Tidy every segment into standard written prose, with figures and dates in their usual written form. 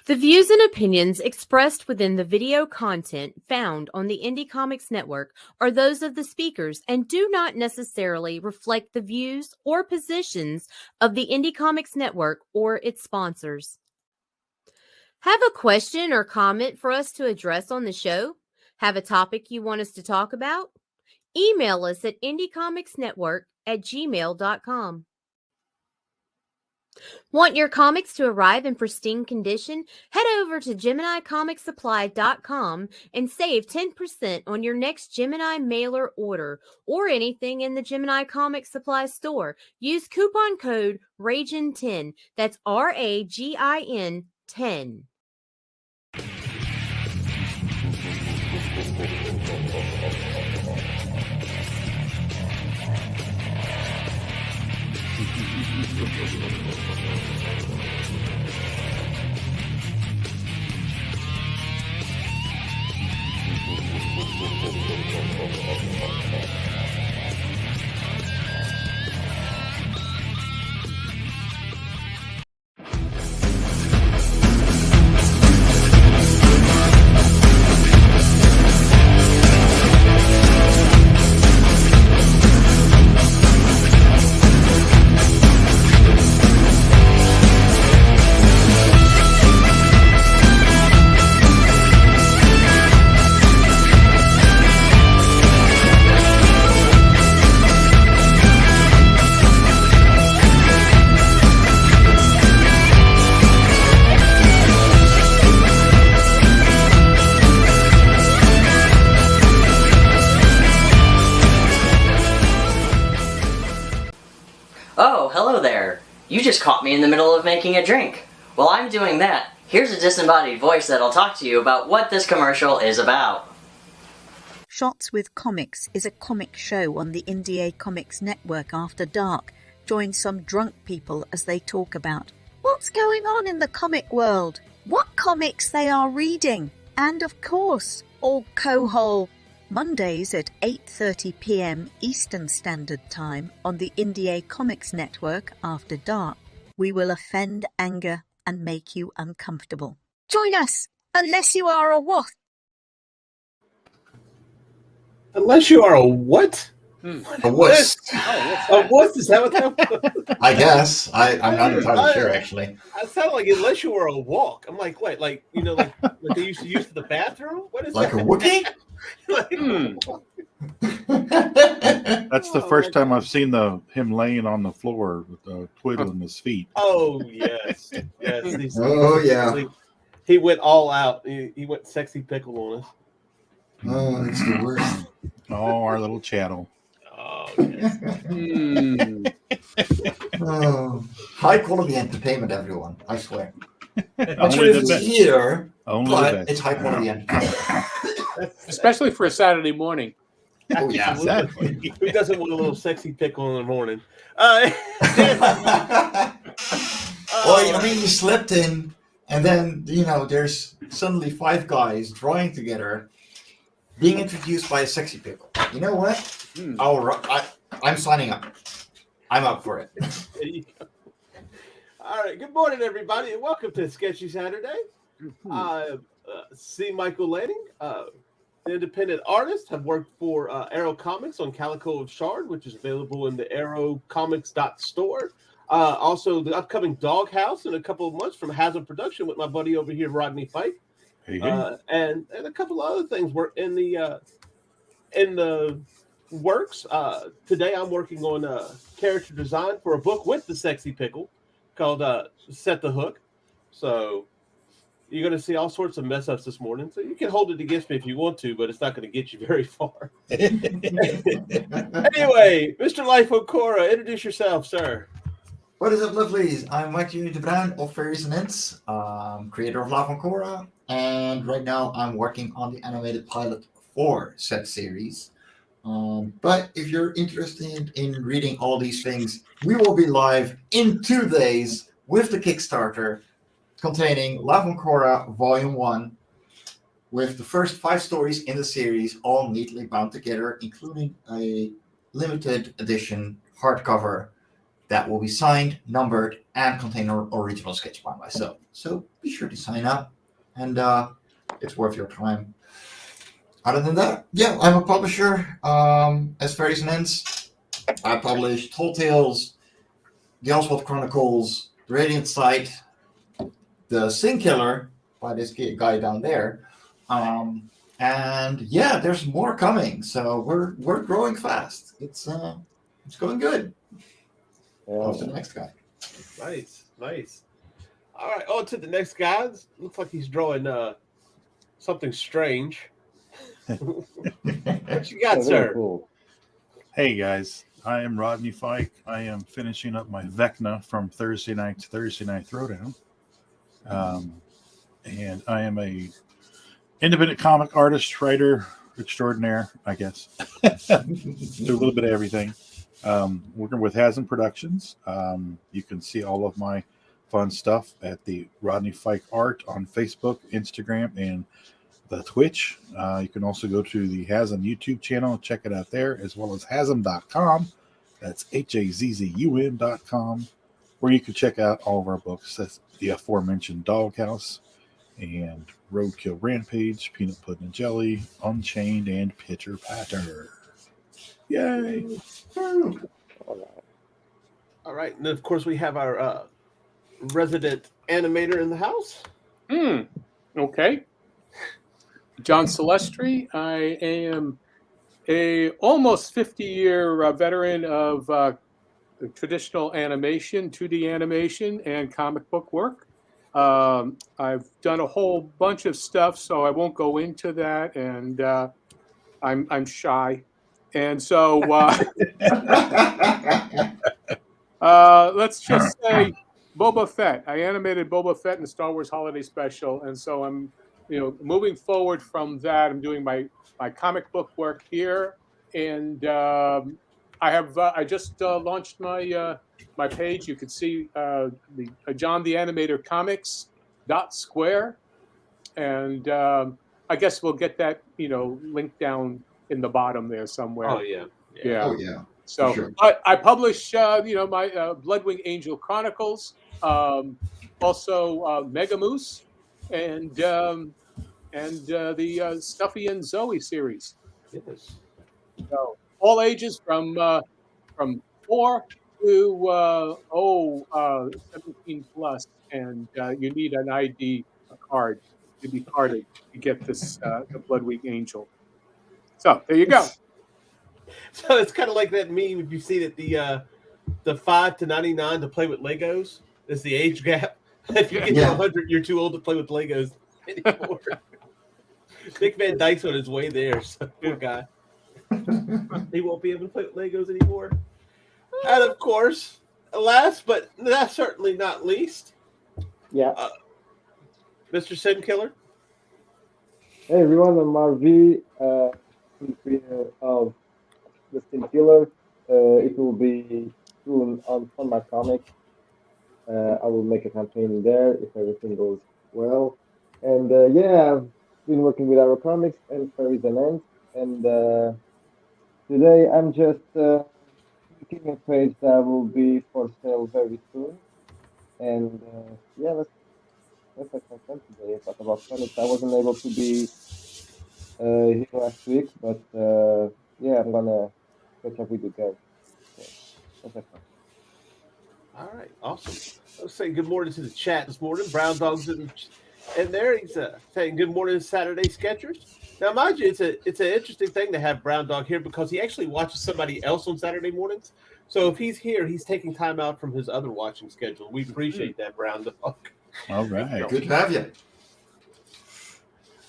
The views and opinions expressed within the video content found on the Indie Comics Network are those of the speakers and do not necessarily reflect the views or positions of the Indie Comics Network or its sponsors. Have a question or comment for us to address on the show? Have a topic you want us to talk about? Email us at indiecomicsnetwork@gmail.com. Want your comics to arrive in pristine condition? Head over to GeminiComicSupply.com and save 10% on your next Gemini mailer order or anything in the Gemini Comic Supply store. Use coupon code RAGIN10. That's RAGIN 10. Oh, hello there. You just caught me in the middle of making a drink. While I'm doing that, here's a disembodied voice that'll talk to you about what this commercial is about. Shots with Comics is a comic show on the Indie Comics Network after dark. Join some drunk people as they talk about what's going on in the comic world, what comics they are reading, and of course, all cohole. Mondays at 8:30 p.m. Eastern Standard Time on the Indie Comics Network after dark. We will offend, anger, and make you uncomfortable. Join us, unless you are a what? Unless you are a what? A wuss. A wuss? Is that what that was? I guess. I'm not entirely sure, actually. I sound like unless you were a walk. I'm like, what? Like, you know, like what they used to use for the bathroom? What is like that? A Wookiee? That's the first time I've seen him laying on the floor with twiddling his feet. Oh, yes. Yes. Yeah. He went all out. He went sexy pickle on us. Oh, it's the worst. Oh, our little chattel. Oh, yes. Oh, high quality entertainment, everyone. I swear. Only the best. Here, Only but the best. it's high quality entertainment. Especially for a Saturday morning. Oh, yeah, exactly. Who doesn't want a little sexy pickle in the morning? Well, I mean, you slept in, and then, you know, there's suddenly 5 guys drawing together, being introduced by a sexy pickle. You know what? I'm signing up. I'm up for it. There you go. All right. Good morning, everybody, and welcome to Sketchy Saturday. C. Michael Lanning, independent artist, have worked for Arrow Comics on Calico of Shard, which is available in the arrowcomics.store. Also, the upcoming Doghouse in a couple of months from Hazard Production with my buddy over here, Rodney Fyke. Hey. And a couple of other things were in the works. Today I'm working on character design for a book with the sexy pickle called Set the Hook. So you're going to see all sorts of mess ups this morning. So you can hold it against me if you want to, but it's not going to get you very far. Anyway, Mr. Life Okora, introduce yourself, sir. What is up, lovelies? I'm Matthew DeBruin of Fairies and Ints, creator of Love on Korra, and right now I'm working on the animated pilot for said series. But if you're interested in reading all these things, we will be live in 2 days with the Kickstarter containing Love on Korra Volume 1, with the first 5 stories in the series all neatly bound together, including a limited edition hardcover that will be signed, numbered, and contain an original sketch by myself. So be sure to sign up, and it's worth your time. Other than that, yeah, I'm a publisher. As Fairies and Ends, I publish Tall Tales, The Oswald Chronicles, The Radiant Sight, The Sin Killer by this guy down there. And yeah, there's more coming. So we're growing fast. It's going good. Off to the next guy. Nice. All right, on to the next guy. Looks like he's drawing something strange. What you got, sir? Cool. Hey guys, I am Rodney Fyke. I am finishing up my Vecna from Thursday night to Thursday night Throwdown. And I am a independent comic artist, writer extraordinaire, I guess. Do a little bit of everything. Working with Hasm Productions. You can see all of my fun stuff at the Rodney Fyke Art on Facebook, Instagram, and the Twitch. You can also go to the Hasm YouTube channel and check it out there, as well as Hasm.com. That's HAZZUM.com, where you can check out all of our books. That's the aforementioned Doghouse and Roadkill Rampage, Peanut Pudding and Jelly, Unchained, and Pitter Patter. Yay! All right, and then of course we have our resident animator in the house. Okay. John Celestri. I am a almost 50-year veteran of traditional animation, 2D animation, and comic book work. I've done a whole bunch of stuff, so I won't go into that, and I'm shy. And so let's just say Boba Fett. I animated Boba Fett in the Star Wars Holiday Special, and so I'm moving forward from that. I'm doing my comic book work here, and I just launched my page. You can see the John the Animator Comics .square, and I guess we'll get that linked down in the bottom there somewhere. Oh yeah. Oh yeah. So, sure. but I publish my Bloodwing Angel Chronicles, also Mega Moose, and the Stuffy and Zoe series. Yes. So all ages from 4 to 17 plus, and you need an ID card to be carded to get this the Bloodwing Angel. So there you go. So it's kind of like that meme if you see that the 5 to 99 to play with Legos is the age gap. If you get to 100, you're too old to play with Legos anymore. Dick Van Dyke's on his way there, so poor guy. He won't be able to play with Legos anymore. And of course, last but certainly not least, Mr. Sin Killer. Hey everyone, I'm MarV, creator of the Sin Killer. It will be soon on my comic. I will make a campaign there if everything goes well. And I've been working with our comics and Fairies and Ends. And today I'm just making a page that will be for sale very soon. And let's have some fun today. Talk about comics. I wasn't able to be here last week, but I'm gonna catch up with you guys. So, let's have fun. All right, awesome. Let's say good morning to the chat this morning. Brown Dog's in there. He's saying good morning, Saturday Sketchers. Now, mind you, it's an interesting thing to have Brown Dog here because he actually watches somebody else on Saturday mornings. So if he's here, he's taking time out from his other watching schedule. We appreciate that, Brown Dog. All right. Good to have you.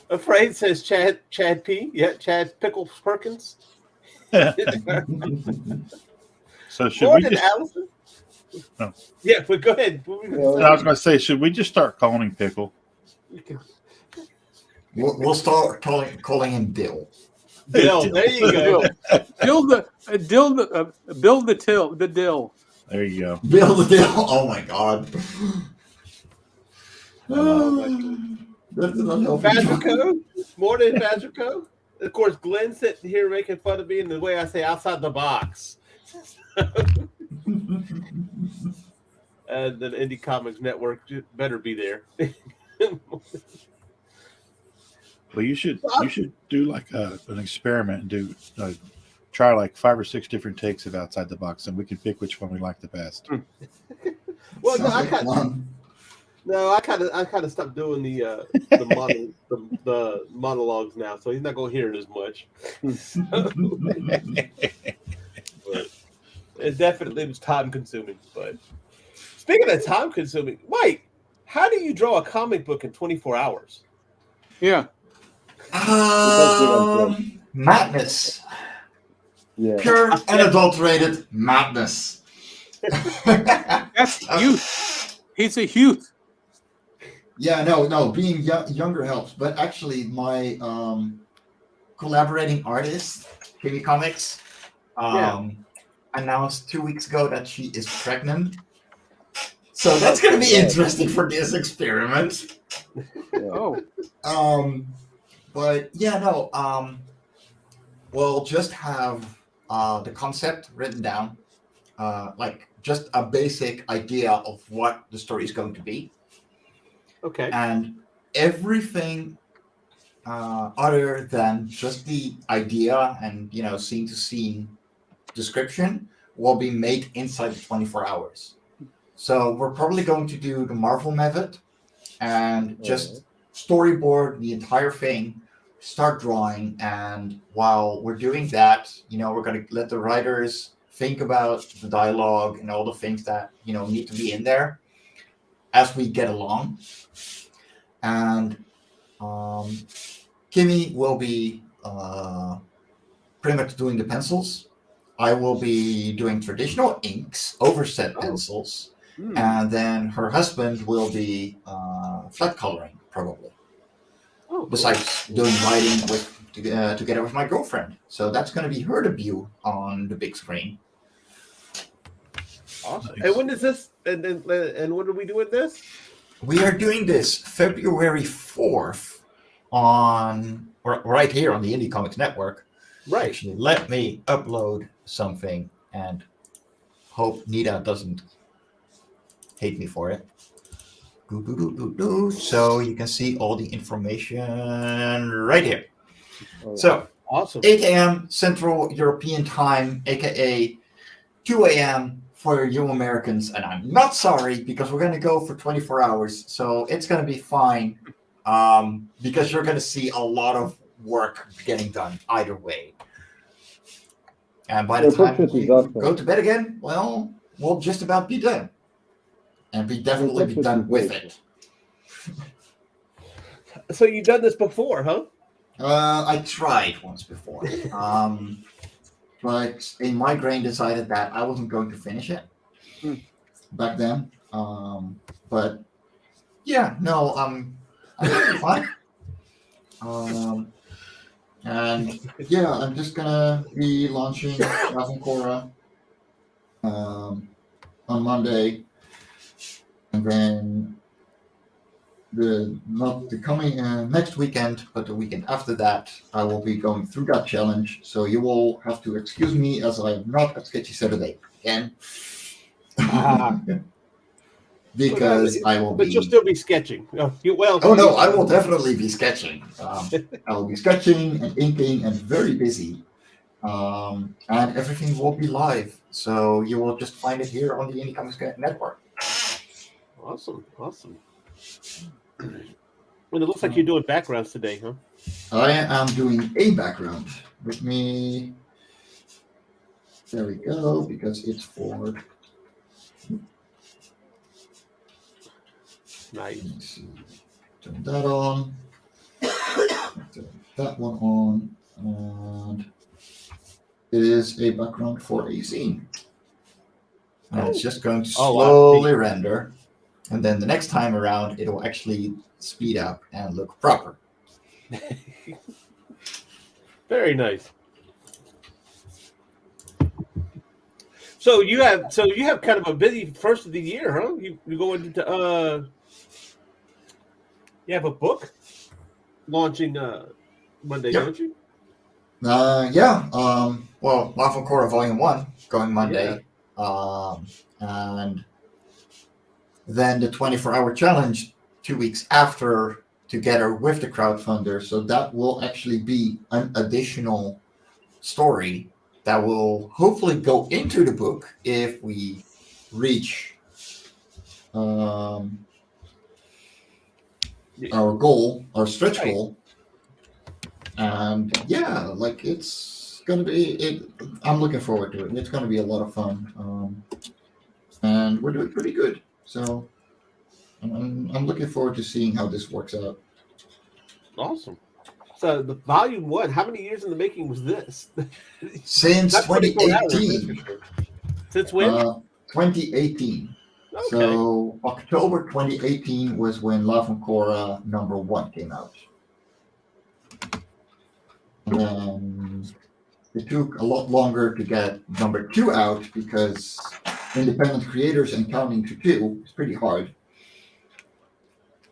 Afraid says Chad P. Yeah, Chad Pickles Perkins. So should Morning, we just? Allison. Oh. Yeah, but go ahead. I was going to say, should we just start calling him Pickle? We'll start calling him Dill. Dill, there you go. Build the dill. There you go. Bill the Dill. Oh my God. Badgerco. Morning, Badgerco. Of course, Glenn's sitting here making fun of me in the way I say outside the box. and the Indie Comics Network better be there. Well, you should do like an experiment and do try like 5 or 6 different takes of Outside the Box, and we can pick which one we like the best. Well, no, Sounds like fun. I kind of stopped doing the monologues now, so he's not gonna hear it as much. But it definitely was time consuming. But speaking of time consuming, Mike, how do you draw a comic book in 24 hours? Yeah. Madness. Yeah. Pure unadulterated madness. That's youth. He's a youth. Yeah, no, being younger helps. But actually, my collaborating artist, Kimi Comics, announced 2 weeks ago that she is pregnant. So that's going to be interesting for this experiment. Oh. But yeah, no. We'll just have the concept written down, like just a basic idea of what the story is going to be. Okay. And everything other than just the idea and, scene to scene description will be made inside the 24 hours. So we're probably going to do the Marvel method and just storyboard the entire thing, start drawing, and while we're doing that, we're going to let the writers think about the dialogue and all the things that, need to be in there as we get along. And Kimmy will be pretty much doing the pencils. I will be doing traditional inks, overset pencils, and then her husband will be flat coloring, probably. Cool. Besides doing writing together with my girlfriend. So that's going to be her debut on the big screen. Awesome. Nice. And when is this? And when are we doing this? We are doing this February 4th right here on the Indie Comics Network. Right. Actually, let me upload something and hope Nita doesn't hate me for it. So you can see all the information right here. So awesome. 8 a.m. Central European Time, aka 2 a.m. for you Americans, and I'm not sorry because we're going to go for 24 hours, so it's going to be fine because you're going to see a lot of work getting done either way. And by the time you go to bed again, well, we'll just about be done. And we definitely be done with it. So you've done this before, huh? I tried once before. But a migraine decided that I wasn't going to finish it back then. But yeah, no, I'm fine. And yeah, I'm just gonna be launching Vasconcelos on Monday, and then not the coming next weekend, but the weekend after that, I will be going through that challenge. So you will have to excuse me as I am not at Sketchy Saturday again. Because I will But you'll still be sketching. Oh no, I will definitely be sketching. I will be sketching and inking and very busy. And everything will be live. So you will just find it here on the Indie Comics Network. Awesome. Well, it looks like you're doing backgrounds today, huh? I am doing a background. With me. There we go, because it's for. Nice. Turn that on. Turn that one on. And it is a background for a scene. And it's just going to slowly render. And then the next time around, it will actually speed up and look proper. Very nice. So you have kind of a busy first of the year, huh? You go into you have a book launching Monday, don't you? Yeah. Well, Vasconcelos Volume 1 going Monday. And then the 24-hour challenge 2 weeks after, together with the crowdfunder. So that will actually be an additional story that will hopefully go into the book if we reach our goal, our stretch goal. And yeah, like it's gonna be I'm looking forward to it. It's gonna be a lot of fun. And we're doing pretty good. So I'm looking forward to seeing how this works out. Awesome. So the volume 1, how many years in the making was this? Since Not 24 hours, 2018. that's for sure. Since when? 2018. Okay. So October 2018 was when Love and Korra #1 came out. And then it took a lot longer to get #2 out because independent creators and counting to 2 is pretty hard.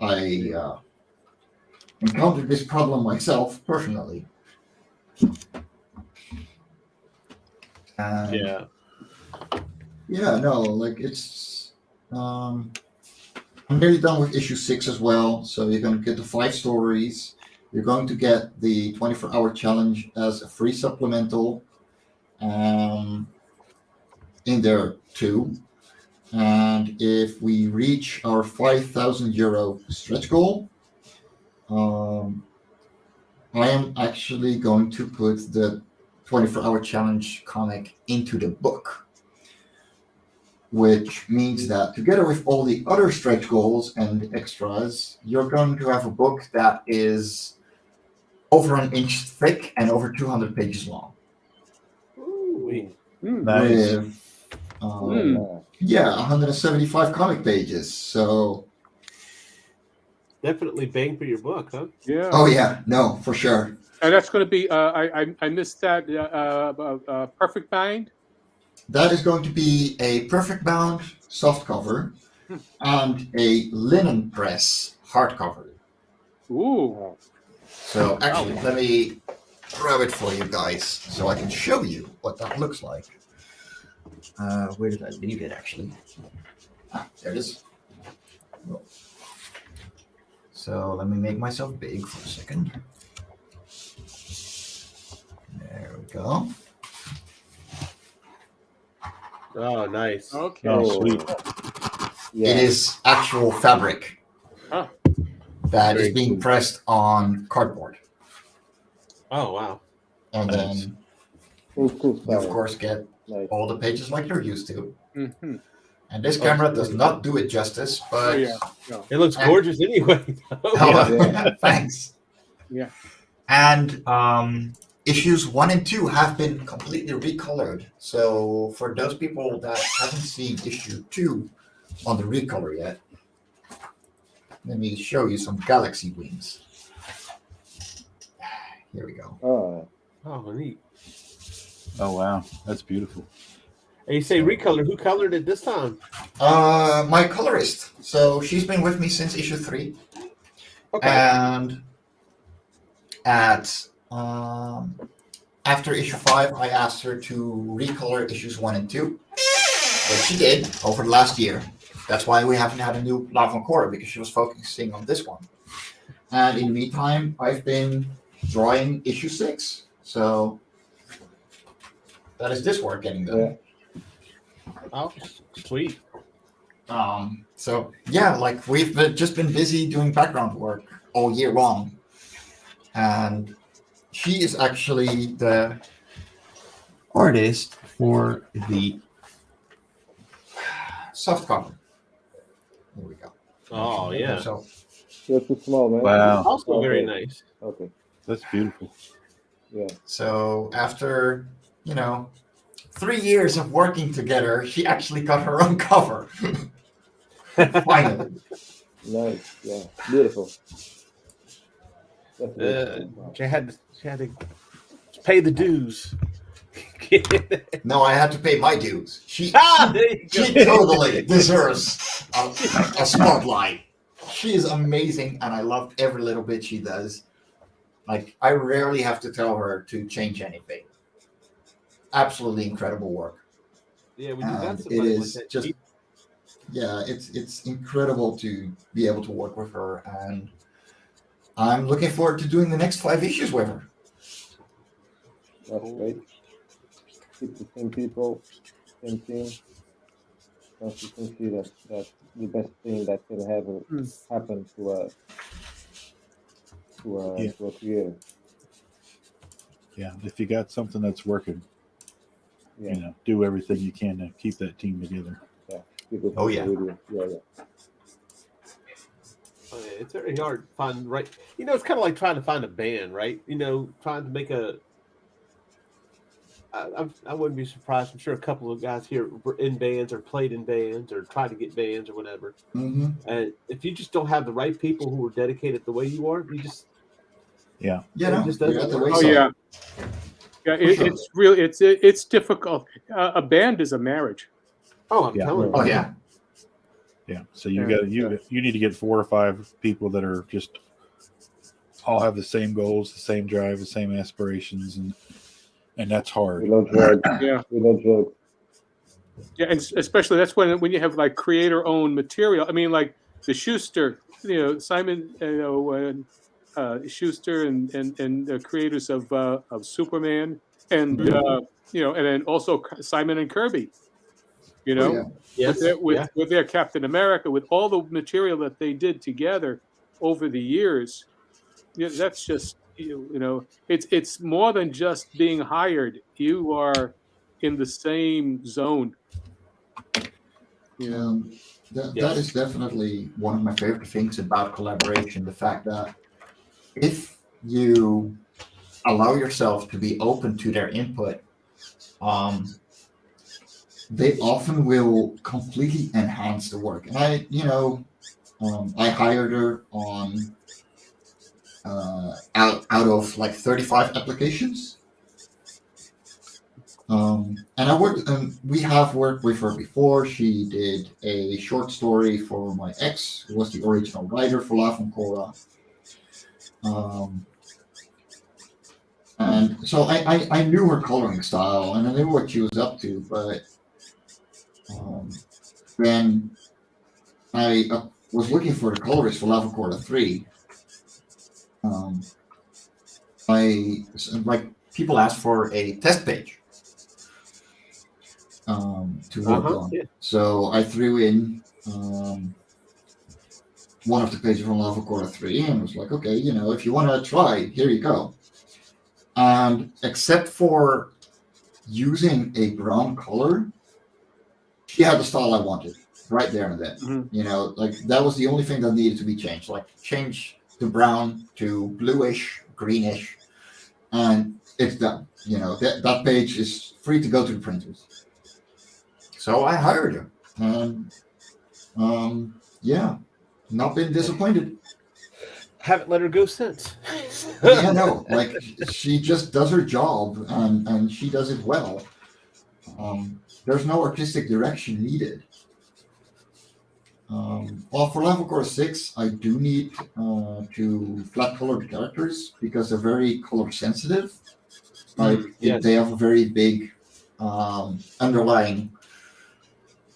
I encountered this problem myself personally. Yeah. Yeah, no, like it's I'm nearly done with issue 6 as well. So you're going to get the 5 stories. You're going to get the 24-hour challenge as a free supplemental in there too. And if we reach our €5,000 stretch goal, I am actually going to put the 24-hour challenge comic into the book, which means that together with all the other stretch goals and extras, you're going to have a book that is over an inch thick and over 200 pages long. Ooh. Nice. With, yeah, 175 comic pages. So Definitely bang for your buck, huh? Yeah. oh yeah, no, for sure. And that's going to be. I missed that. Perfect bind. That is going to be a perfect bound softcover and a linen press hardcover. Ooh. So actually, let me grab it for you guys so I can show you what that looks like. Where did I leave it actually? There it is. So let me make myself big for a second. There we go. Oh, nice. Okay. Oh, sweet. It is actual fabric Huh. that Very is being cool. pressed on cardboard. Oh, wow. And Nice. then Cool you, style. of course, get Nice. all the pages like you're used to. Mm-hmm. And this camera does not do it justice, Oh, but yeah. No. It looks gorgeous anyway. Oh, thanks. Yeah. And issues 1 and 2 have been completely recolored. So for those people that haven't seen issue 2 on the recolor yet, let me show you some galaxy wings. Here we go. Oh, Oh, neat. Oh, wow. That's beautiful. And you say recolor. Who colored it this time? My colorist. So she's been with me since issue 3. Okay. And at after issue 5, I asked her to recolor issues 1 and 2. Which she did over the last year. That's why we haven't had a new Love and Korra, because she was focusing on this one. And in the meantime, I've been drawing issue 6. So that is this work getting done. Yeah. Oh, sweet. So yeah, like we've just been busy doing background work all year long. And she is actually the artist for the soft cover. Here we go. Oh, yeah. So you're too small, man. Wow. Also very Okay. nice. Okay. That's beautiful. Yeah. So after, 3 years of working together, she actually got her own cover. Finally. Nice. Yeah. Beautiful. That's beautiful. She had to pay the dues. No, I had to pay my dues. She There you go. She totally deserves a spotlight. She is amazing, and I love every little bit she does. Like, I rarely have to tell her to change anything. Absolutely incredible work. Yeah, when you got And somebody it like is that, just yeah, it's incredible to be able to work with her, and I'm looking forward to doing the next 5 issues with her. That's great. Keep the same people, same team. Consistency, that's the best thing that can happen to a creator. Yeah, if you got something that's working, Yeah. do everything you can to keep that team together. Yeah. Keep it Oh, yeah. with you. Yeah. Oh, yeah, it's very hard to find right. It's kind of like trying to find a band, right? Trying to make a. I wouldn't be surprised. I'm sure a couple of guys here were in bands or played in bands or tried to get bands or whatever. Mm-hmm. And if you just don't have the right people who are dedicated the way you are, you just Yeah. Yeah, it just doesn't the work. Oh wayside. yeah, yeah. sure. It's really it's difficult. A band is a marriage. Oh, I'm Yeah. telling you. Oh yeah. Yeah. So you need to get 4 or 5 people that are just all have the same goals, the same drive, the same aspirations, and that's hard. We don't judge. Yeah. We don't joke. Yeah, and especially that's when you have like creator-owned material. I mean, like the Schuster, Simon, Schuster and the creators of Superman, and and then also Simon and Kirby. Oh, yeah. Yes. With their Captain America, with all the material that they did together over the years, that's just it's more than just being hired. You are in the same zone. That is definitely one of my favorite things about collaboration. The fact that if you allow yourself to be open to their input, they often will completely enhance the work. And I hired her on out of like 35 applications. And we have worked with her before. She did a short story for my ex, who was the original writer for La Foncora. And so I knew her coloring style and I knew what she was up to, but then I was looking for the colorist for La Foncora 3. People asked for a test page to work on. Yeah. So I threw in one of the pages from La Foncora 3 and was like, okay, if you want to try, here you go. And except for using a brown color, she had the style I wanted right there and then. Mm-hmm. That was the only thing that needed to be changed. Like change the brown to bluish, greenish, and it's done. That page is free to go to the printers. So I hired her, and not been disappointed. Haven't let her go since. Yeah, no, she just does her job, and she does it well. There's no artistic direction needed. Well, for La Foncora 6, I do need to flat color the characters because they're very color sensitive. Yes. They have a very big underlying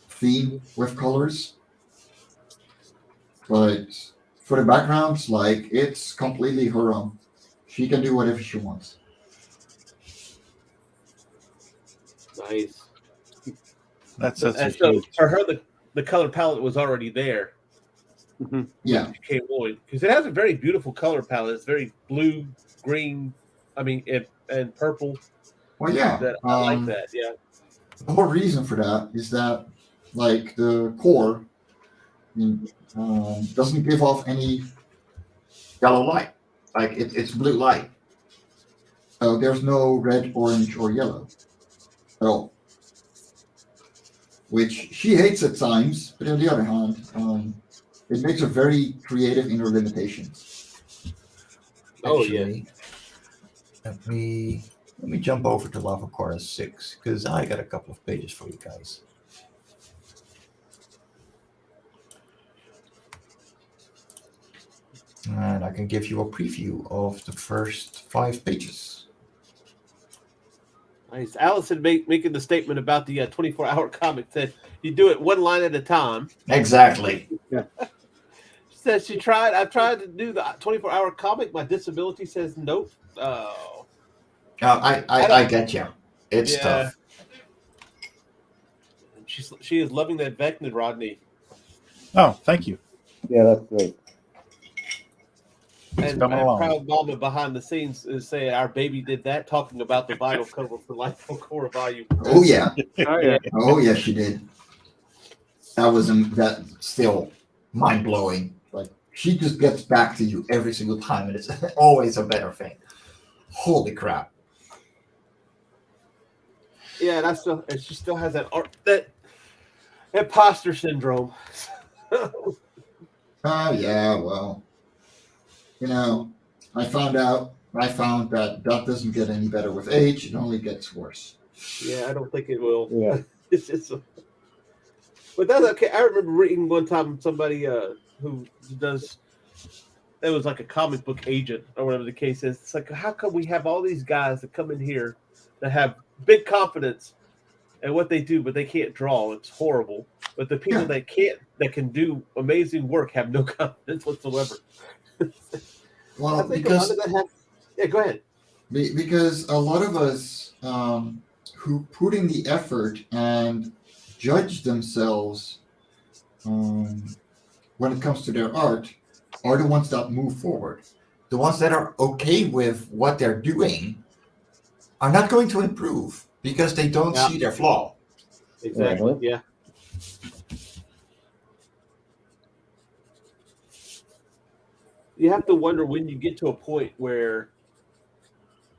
theme with colors. But for the backgrounds, it's completely her own. She can do whatever she wants. Nice. That's And so for her, the color palette was already there. Mm-hmm. Yeah. She came on because it has a very beautiful color palette. It's very blue, green, and purple. Well, yeah. I like that. Yeah. The whole reason for that is that, the core doesn't give off any yellow light. It's blue light. So there's no red, orange, or yellow at all. Which she hates at times, but on the other hand, it makes her very creative in her limitations. Actually, let me jump over to La Foncora 6 because I got a couple of pages for you guys. And I can give you a preview of the first 5 pages. Nice. Allison making the statement about the 24-hour comic that You do it one line at a time. Exactly. She says I've tried to do the 24-hour comic. My disability says nope. Oh. I get you. It's Yeah. tough. She is loving that Vecna, Rodney. Oh, thank you. Yeah, that's great. And proud mama behind the scenes is saying our baby did that, talking about the vinyl cover for Life on Cora Volume. Oh yeah. Oh, yeah. Oh yes, she did. That's still mind blowing. Like she just gets back to you every single time, and it's always a better thing. Holy crap! Yeah, and she still has that imposter syndrome. Yeah, well, I found that doesn't get any better with age; it only gets worse. Yeah, I don't think it will. Yeah. It's just, but that's okay. I remember reading one time somebody who does. It was like a comic book agent or whatever the case is. It's like, how come we have all these guys that come in here that have big confidence in what they do, but they can't draw? It's horrible. But the people that can do amazing work have no confidence whatsoever. Well, because go ahead. Because a lot of us who put in the effort and judge themselves when it comes to their art are the ones that move forward. The ones that are okay with what they're doing are not going to improve because they don't see their flaw. Exactly. Yeah. You have to wonder when you get to a point where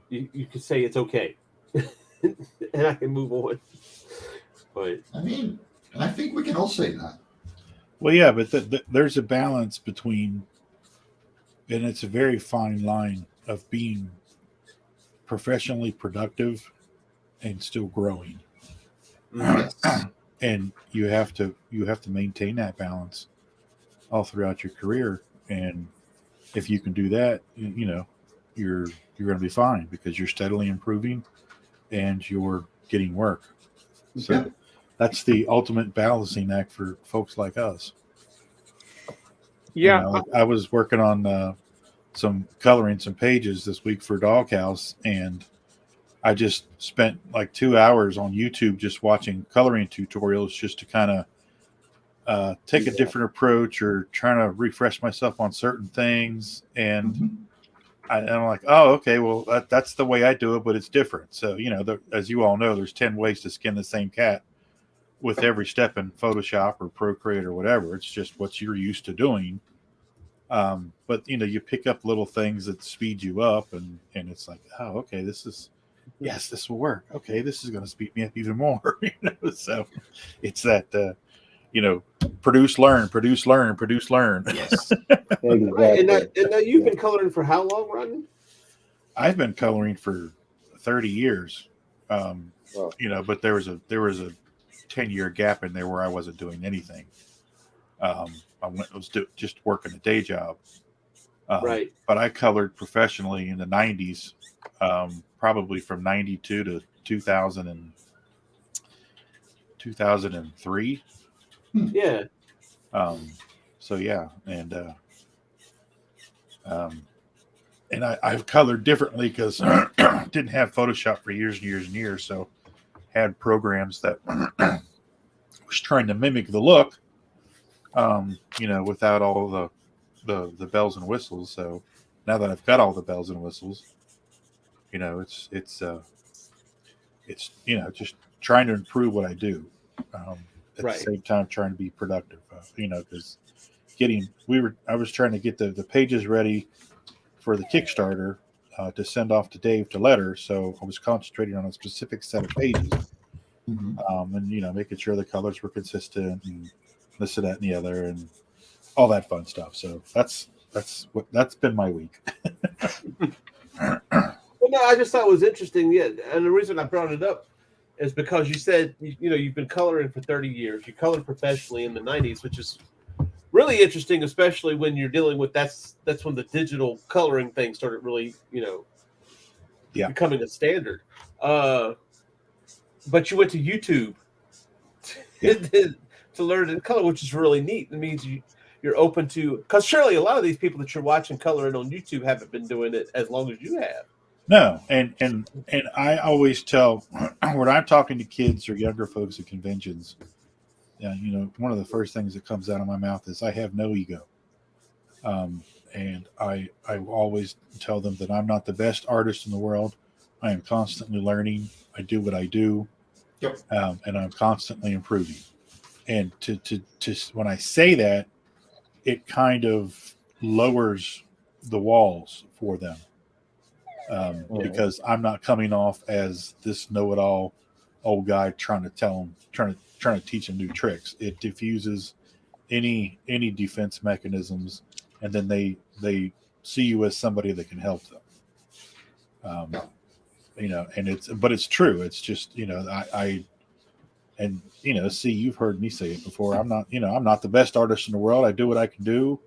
you can say it's okay and I can move on. But I mean, I think we can all say that. Well, yeah, but there's a balance between, and it's a very fine line of being professionally productive and still growing. And you have to maintain that balance all throughout your career. And if you can do that, you're going to be fine because you're steadily improving and you're getting work. So that's the ultimate balancing act for folks like us. Yeah. I was working on coloring some pages this week for Doghouse, and I just spent like 2 hours on YouTube just watching coloring tutorials just to kind of take a different approach or trying to refresh myself on certain things. And I'm like, oh, okay, well, that's the way I do it, but it's different. So, as you all know, there's 10 ways to skin the same cat with every step in Photoshop or Procreate or whatever. It's just what you're used to doing. But, you pick up little things that speed you up, and it's like, oh, okay, this will work. Okay, this is going to speed me up even more. So it's that, produce, learn. Yes. Exactly. Right. And now you've been coloring for how long, Rodney? I've been coloring for 30 years. Wow. But there was a 10-year gap in there where I wasn't doing anything. I was just working a day job. Right. But I colored professionally in the 90s, probably from 92 to 2003. Yeah. So yeah, and I've colored differently because didn't have Photoshop for years and years and years, so had programs that was trying to mimic the look, without all the bells and whistles. So now that I've got all the bells and whistles, it's just trying to improve what I do. At the same time, trying to be productive, because I was trying to get the pages ready for the Kickstarter to send off to Dave to letter. So I was concentrating on a specific set of pages, and making sure the colors were consistent and this and that and the other and all that fun stuff. So that's been my week. Well, no, I just thought it was interesting. Yeah, and the reason I brought it up is because you said you've been coloring for 30 years. You colored professionally in the 90s, which is really interesting, especially when you're dealing with that's when the digital coloring thing started really becoming a standard. But you went to YouTube to learn in color, which is really neat. It means you're open to, because surely a lot of these people that you're watching coloring on YouTube haven't been doing it as long as you have. No, and I always tell when I'm talking to kids or younger folks at conventions, one of the first things that comes out of my mouth is I have no ego, and I always tell them that I'm not the best artist in the world. I am constantly learning. I do what I do, Yep. And I'm constantly improving. And to when I say that, it kind of lowers the walls for them. Because I'm not coming off as this know-it-all old guy trying to teach them new tricks. It diffuses any defense mechanisms, and then they see you as somebody that can help them. And it's true. It's just see, you've heard me say it before. I'm not the best artist in the world. I do what I can do,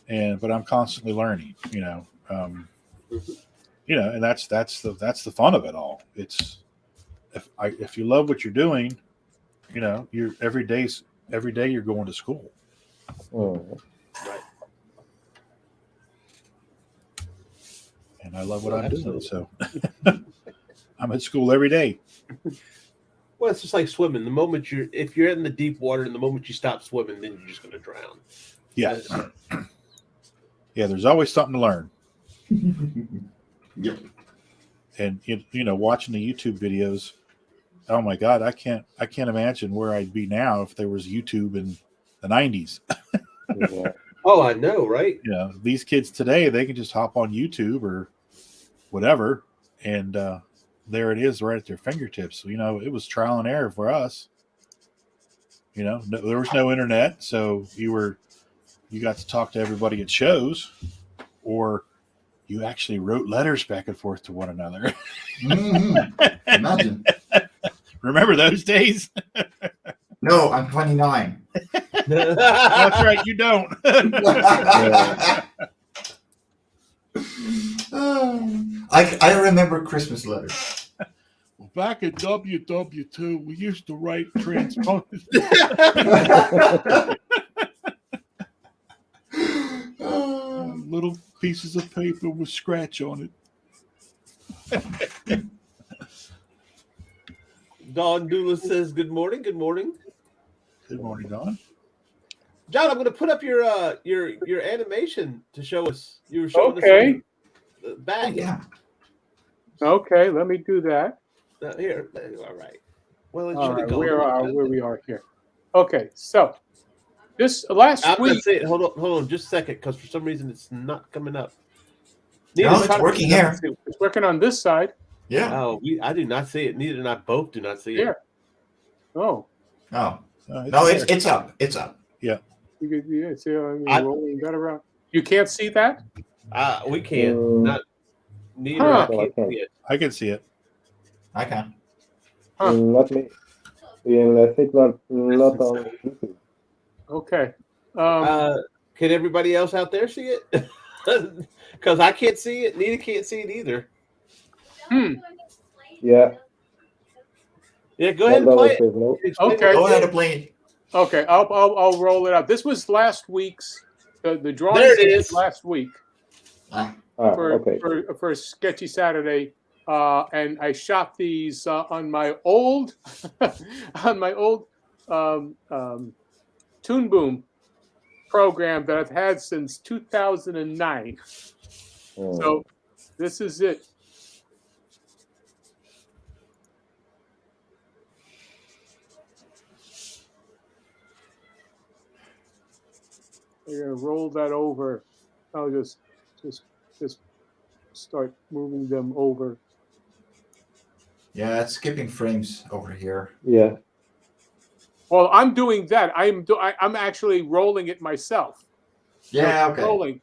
but I'm constantly learning. And that's the fun of it all. It's if you love what you're doing, you're every day you're going to school. Mm. Right. And I love what I'm doing, so I'm at school every day. Well, it's just like swimming. The moment if you're in the deep water, and the moment you stop swimming, then you're just going to drown. Yeah. Yeah, there's always something to learn. Yep. And watching the YouTube videos, oh my God, I can't imagine where I'd be now if there was YouTube in the 90s. Yeah. Oh, I know, right? These kids today, they can just hop on YouTube or whatever, and there it is right at their fingertips. It was trial and error for us. There was no internet, so you got to talk to everybody at shows, or you actually wrote letters back and forth to one another. Mm-hmm. Imagine. Remember those days? No, I'm 29. That's right, you don't. I remember Christmas letters. Back at WW2, we used to write transponders. Little pieces of paper with scratch on it. Don Dula says, "Good morning. Good morning. Good morning, Don. John, I'm going to put up your animation to show us. You were showing Okay. us the bag. Yeah. Okay, let me do that. Here. All right. Well, it All should right, have gone. where we are here. Okay, so this last I'm going to week. say, hold on, just a second, because for some reason it's not coming up. No, it's working here. It's working on this side. Yeah. Oh, I do not see it. Neither and I both do not see Here. it. Oh, Oh. It's No, there. it's up. It's up. Yeah. you could see rolling that around. You can't see that? We can. Not neither. Huh. I can't see it. I can see it. I can. Huh. Not me. Unless it's not on YouTube. Okay. Can everybody else out there see it? Because I can't see it. Nita can't see it either. Yeah. Yeah, go ahead and play it. No. Explain Okay. what Go it ahead is. and play it. Okay, I'll roll it out. This was last week's the drawing. There it is. Last week Okay. for Sketchy Saturday, and I shot these on my old Toon Boom program that I've had since 2009. So this is it. We're gonna roll that over. I'll just start moving them over. Yeah, it's skipping frames over here. Yeah. Well, I'm doing that. I'm actually rolling it myself. Yeah, okay. Rolling.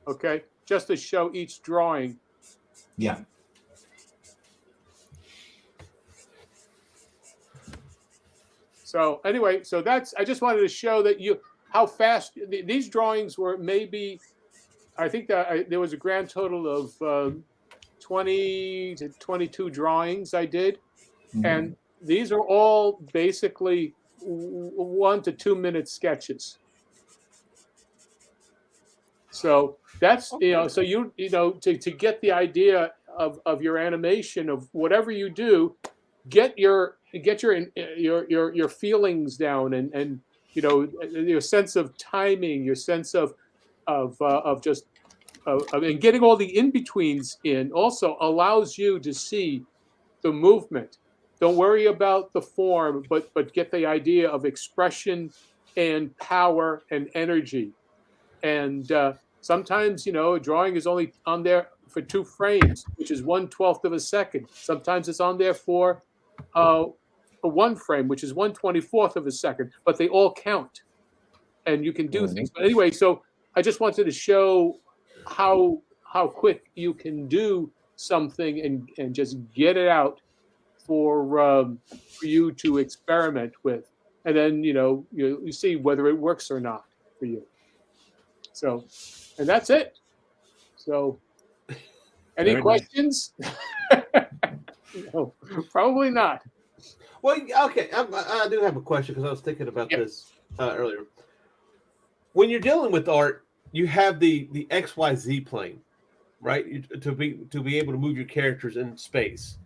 Okay, just to show each drawing. Yeah. So anyway, I just wanted to show that how fast these drawings were. Maybe I think that there was a grand total of 20 to 22 drawings I did, and these are all basically 1 to 2 minute sketches. So that's so you know to get the idea of your animation of whatever you do, get your feelings down and your sense of timing, your sense of just and getting all the in-betweens in also allows you to see the movement. Don't worry about the form, but get the idea of expression and power and energy. And sometimes, a drawing is only on there for 2 frames, which is 1/12 of a second. Sometimes it's on there for 1 frame, which is 1/24 of a second, but they all count. And you can do things. But anyway, so I just wanted to show how quick you can do something and just get it out for you to experiment with, and then you see whether it works or not for you. So, and that's it. So, any Very questions? No, probably not. Well, okay, I do have a question because I was thinking about this earlier. When you're dealing with art, you have the XYZ plane, right? To be able to move your characters in space.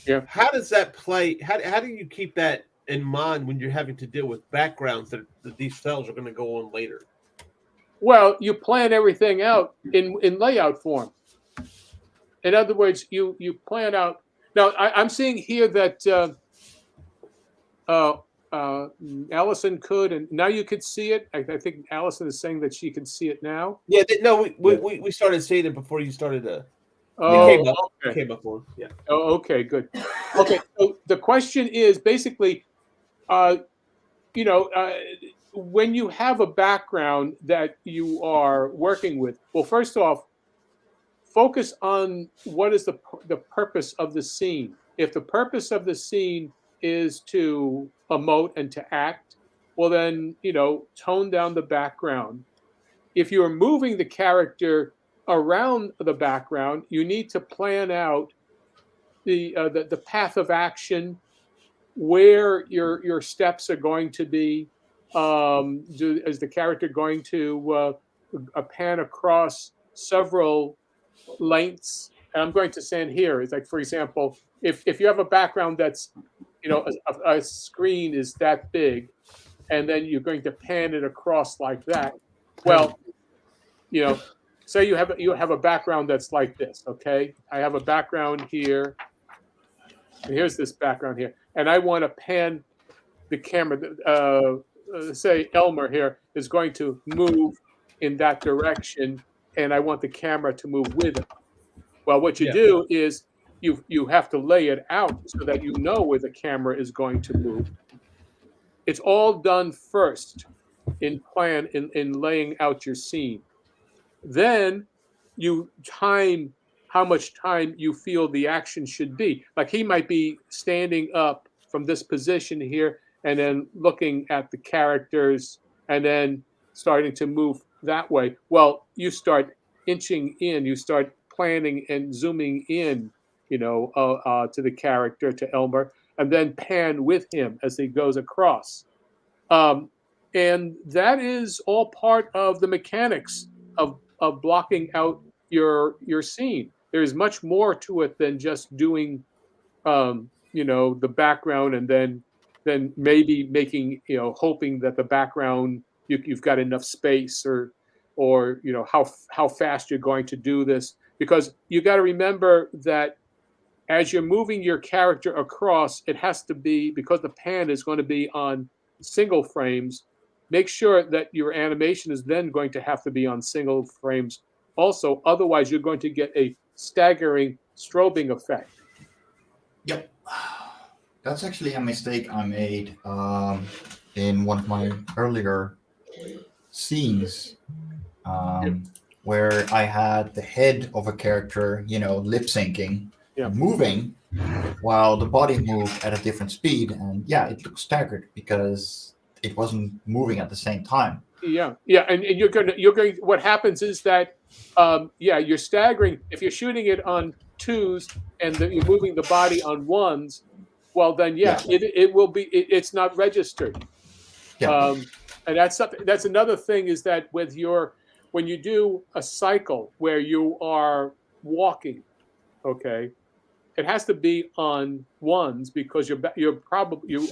Yeah. How does that play? How do you keep that in mind when you're having to deal with backgrounds that these cells are going to go on later? Well, you plan everything out in layout form. In other words, you plan out. Now, I'm seeing here that Allison could, and now you could see it. I think Allison is saying that she can see it now. Yeah, we started seeing it before you started to. Came up on. Yeah. Oh, okay, good. Okay, so the question is basically, when you have a background that you are working with, well, first off, focus on what is the purpose of the scene. If the purpose of the scene is to emote and to act, well then, tone down the background. If you're moving the character around the background, you need to plan out the path of action, where your steps are going to be. Is the character going to pan across several lengths? And I'm going to stand here. It's like, for example, if you have a background that's, a screen is that big, and then you're going to pan it across like that. Well, say you have a background that's like this. Okay, I have a background here, and here's this background here, and I want to pan the camera. Say Elmer here is going to move in that direction, and I want the camera to move with it. Well, what you do is you have to lay it out so that you know where the camera is going to move. It's all done first in laying out your scene. Then you time how much time you feel the action should be. Like he might be standing up from this position here and then looking at the characters and then starting to move that way. Well, you start inching in, you start planning and zooming in, to the character, to Elmer, and then pan with him as he goes across. And that is all part of the mechanics of blocking out your scene. There's much more to it than just doing, the background and then maybe making, hoping that the background you've got enough space or how fast you're going to do this, because you got to remember that as you're moving your character across, it has to be, because the pan is going to be on single frames, make sure that your animation is then going to have to be on single frames also. Otherwise, you're going to get a staggering strobing effect. Yep. That's actually a mistake I made in one of my earlier scenes, where I had the head of a character, lip syncing, moving, while the body moved at a different speed, and it looked staggered because it wasn't moving at the same time. And you're going. What happens is that, you're staggering. If you're shooting it on 2s and you're moving the body on 1s, well then, it will be. It's not registered. Yeah. And that's something. That's another thing is that when you do a cycle where you are walking, okay, it has to be on ones because you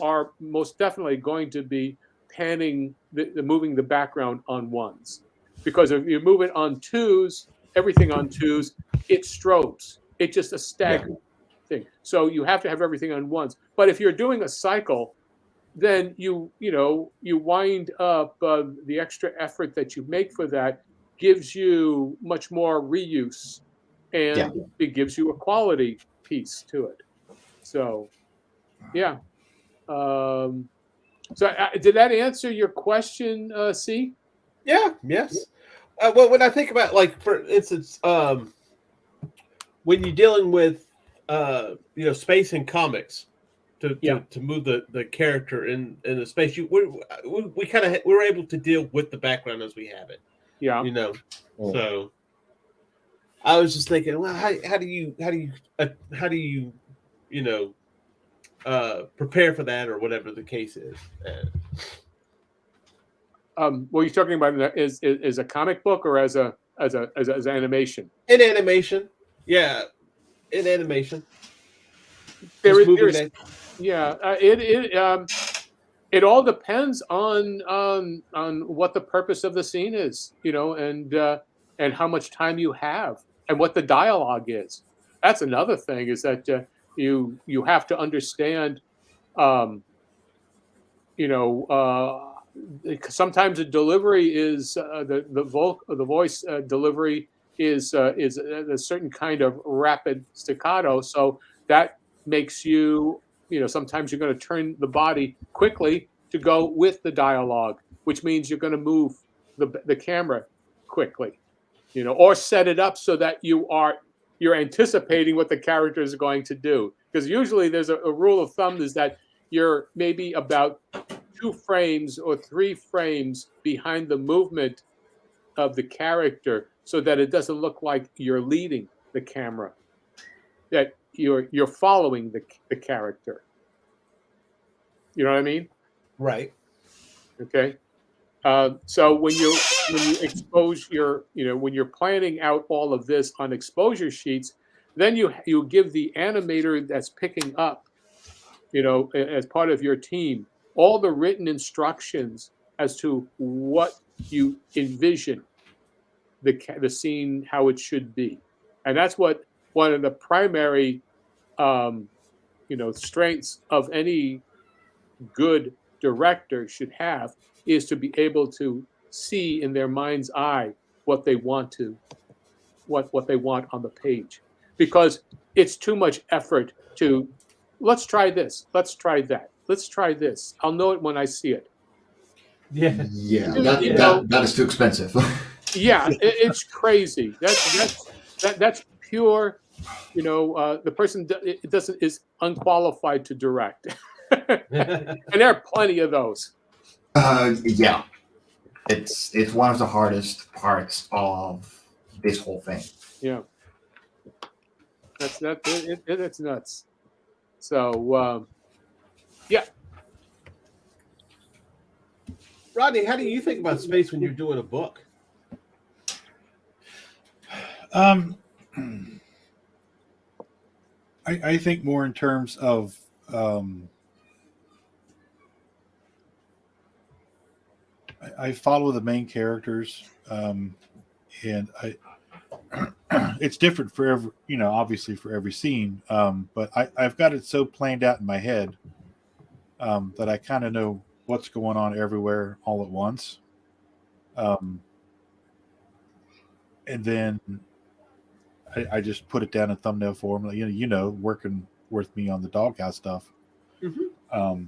are most definitely going to be panning the moving the background on ones, because if you move it on twos, everything on twos, it strobes. It's just a staggering thing. So you have to have everything on ones. But if you're doing a cycle, then you wind up the extra effort that you make for that gives you much more reuse, and it gives you a quality piece to it. So, yeah. Did that answer your question, C? Yeah. Yes. Well, when I think about, like, for instance, when you're dealing with space in comics, to move the character in the space, we're able to deal with the background as we have it. Yeah. So I was just thinking, well, how do you prepare for that, or whatever the case is. What you're talking about is a comic book or as animation? In animation, yeah, in animation. It all depends on what the purpose of the scene is, and how much time you have, and what the dialogue is. That's another thing, is that you have to understand, sometimes the delivery is the voice delivery is a certain kind of rapid staccato, so that makes you, sometimes you're going to turn the body quickly to go with the dialogue, which means you're going to move the camera quickly, or set it up so that you're anticipating what the character is going to do. Because usually there's a rule of thumb is that you're maybe about 2 frames or 3 frames behind the movement of the character, so that it doesn't look like you're leading the camera, that you're following the character. You know what I mean? Right. Okay. So when you expose when you're planning out all of this on exposure sheets, then you give the animator that's picking up, as part of your team, all the written instructions as to what you envision the scene, how it should be. And that's what one of the primary strengths of any good director should have, is to be able to see in their mind's eye what they want on the page. Because it's too much effort to, let's try this, let's try that, let's try this, I'll know it when I see it. That is too expensive. It's crazy. That's pure. The person is unqualified to direct, and there are plenty of those. It's one of the hardest parts of this whole thing. Yeah, it's nuts. So yeah. Rodney, how do you think about space when you're doing a book? I think more in terms of I follow the main characters, and it's different for every, obviously for every scene, but I've got it so planned out in my head that I kind of know what's going on everywhere all at once, and then I just put it down in thumbnail form, working with me on the doghouse stuff. Mm-hmm.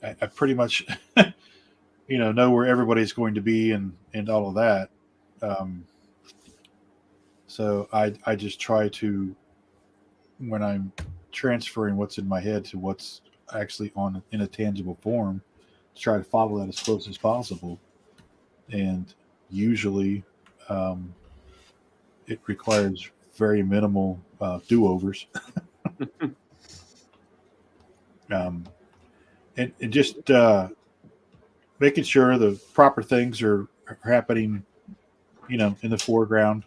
I pretty much know where everybody's going to be and all of that. So I just try to, when I'm transferring what's in my head to what's actually in a tangible form, to try to follow that as close as possible. And usually it requires very minimal do-overs. And just making sure the proper things are happening, in the foreground,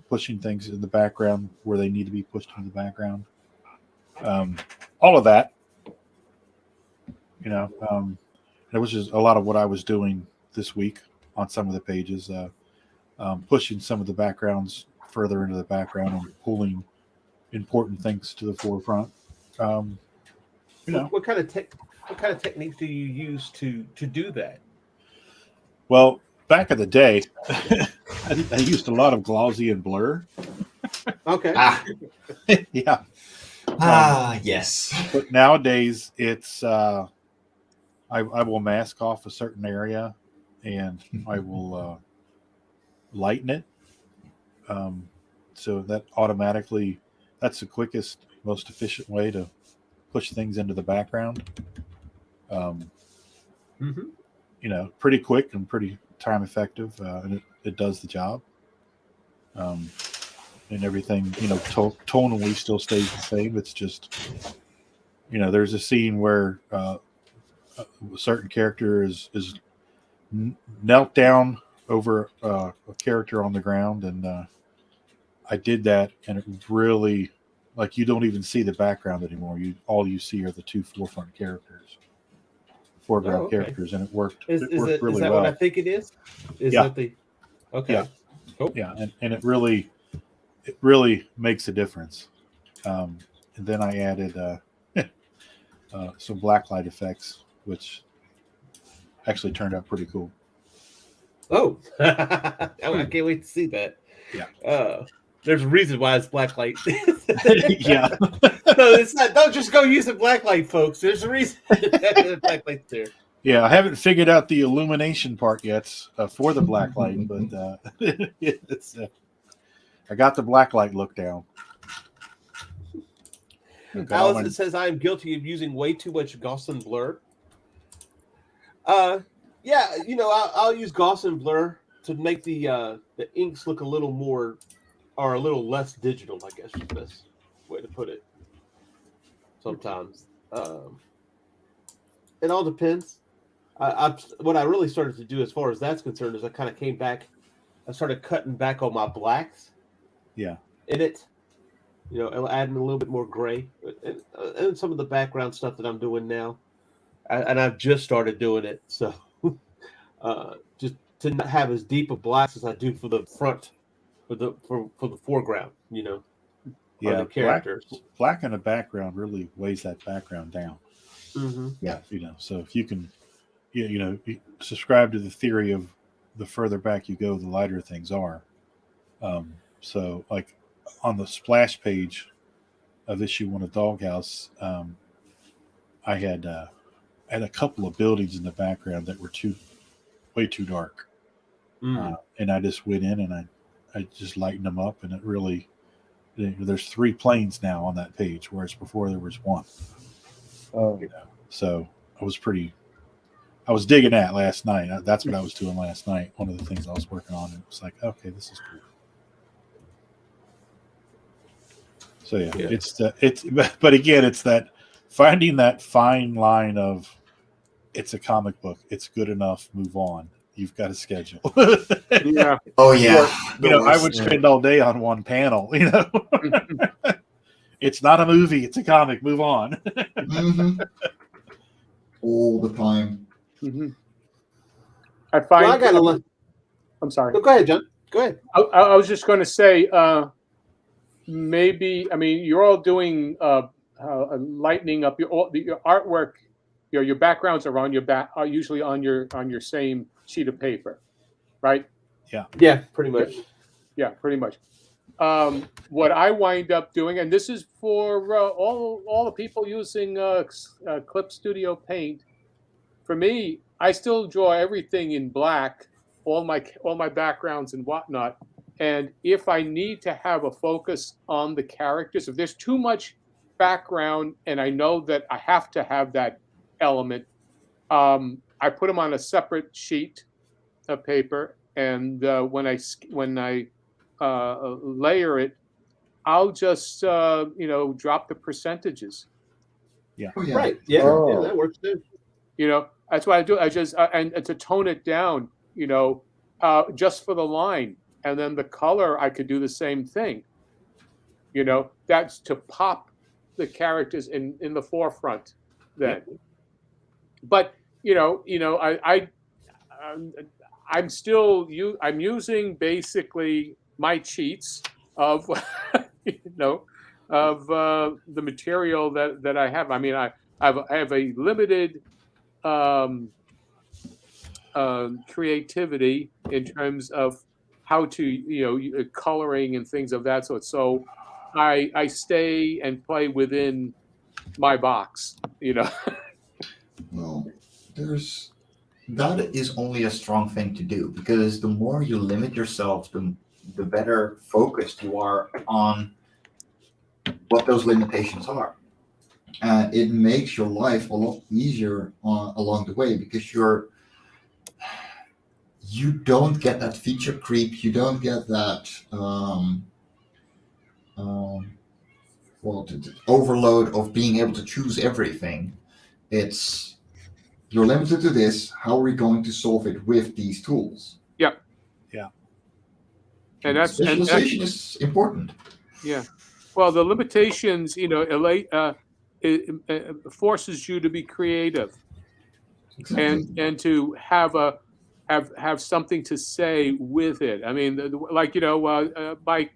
pushing things in the background where they need to be pushed in the background. All of that, it was just a lot of what I was doing this week on some of the pages, pushing some of the backgrounds further into the background and pulling important things to the forefront. What kind of techniques do you use to do that? Well, back in the day, I used a lot of glossy and blur. Okay. Yeah. Yes. But nowadays, it's I will mask off a certain area, and I will lighten it. So that automatically, that's the quickest, most efficient way to push things into the background. Pretty quick and pretty time effective, and it does the job. And everything, tonally still stays the same. It's just, there's a scene where a certain character is knelt down over a character on the ground, and I did that, and it really, like, you don't even see the background anymore. All you see are the two foreground characters, characters, and it worked. It worked really is that well. what I think it is? Yeah. Okay. Yeah. Cool. Yeah, and it really makes a difference. And then I added some blacklight effects, which actually turned out pretty cool. Oh, I can't wait to see that. Yeah. There's a reason why it's blacklight. Yeah. No, it's not. Don't just go use the blacklight, folks. There's a reason the blacklight's there. Yeah, I haven't figured out the illumination part yet for the blacklight, but it's. I got the blacklight look down. Allison says I am guilty of using way too much Gaussian blur. Yeah, I'll use Gaussian blur to make the inks look a little more or a little less digital, I guess is the best way to put it. Sometimes. It all depends. What I really started to do as far as that's concerned is I kind of came back. I started cutting back on my blacks. Yeah. In it. Adding a little bit more gray. And some of the background stuff that I'm doing now. And I've just started doing it. So just to not have as deep of blacks as I do for the front, for the foreground, Yeah, the characters. Black in the background really weighs that background down. Mm-hmm. Yeah. So if you can, you subscribe to the theory of the further back you go, the lighter things are. So like on the splash page of issue 1 of Doghouse, I had a couple of buildings in the background that were way too dark. And I just went in and I just lightened them up, and it really, there's 3 planes now on that page, whereas before there was 1. Oh. So I was digging that last night. That's what I was doing last night. One of the things I was working on, and it was like, okay, this is cool. So yeah. But again, it's that finding that fine line of, it's a comic book, it's good enough, move on. You've got a schedule. Yeah. Oh yeah. I would spend all day on one panel. It's not a movie, it's a comic. Move on. Mm-hmm. All the time. Mm-hmm. I find. Well, I'm sorry. Go ahead, John. Go ahead. I was just going to say, maybe. I mean, you're all doing lightening up your artwork. Your backgrounds are on your are usually on your same sheet of paper, right? Yeah. Yeah, pretty much. Yeah, pretty much. What I wind up doing, and this is for all the people using Clip Studio Paint. For me, I still draw everything in black, all my backgrounds and whatnot. And if I need to have a focus on the characters, if there's too much background and I know that I have to have that element, I put them on a separate sheet of paper, and when I layer it, I'll just drop the percentages. Yeah. Oh, yeah. Right. Yeah. Oh. Yeah, that works too. That's what I do. I just and to tone it down, just for the line, and then the color, I could do the same thing. That's to pop the characters in the forefront. Then, but I'm using basically my cheats of of the material that I have. I mean, I have a limited creativity in terms of how to coloring and things of that sort. So I stay and play within my box. Well, that is only a strong thing to do, because the more you limit yourself, the better focused you are on what those limitations are. It makes your life a lot easier along the way, because you don't get that feature creep, you don't get that the overload of being able to choose everything. You're limited to this. How are we going to solve it with these tools? Yeah. And Specialization is important. Yeah. Well, the limitations, it forces you to be creative, Exactly. and to have something to say with it. I mean, like Mike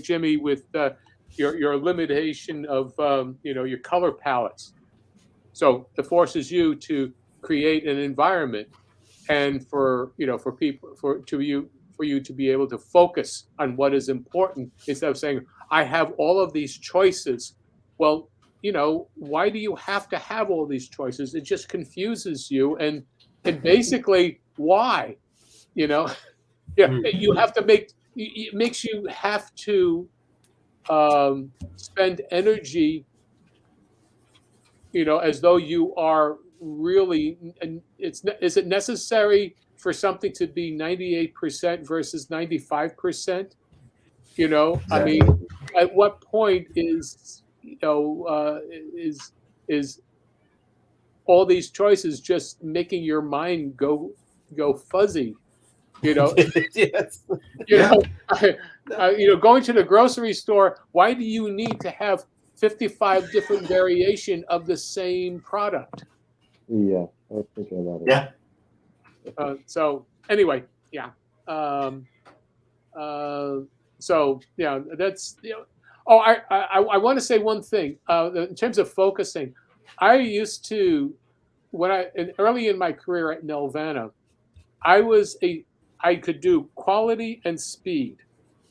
Jimmy with your limitation of your color palettes. So it forces you to create an environment, and for you to be able to focus on what is important, instead of saying, I have all of these choices. Well, why do you have to have all these choices? It just confuses you, and basically, why? You have to it makes you have to spend energy, as though you are really. And is it necessary for something to be 98% versus 95%? Exactly. I mean, at what point is all these choices just making your mind go fuzzy? Yes. Going to the grocery store, why do you need to have 55 different variation of the same product? Yeah, I was thinking about it. Yeah. So anyway, yeah. So yeah, that's Oh, I want to say one thing in terms of focusing. I used to, early in my career at Nelvana, I could do quality and speed,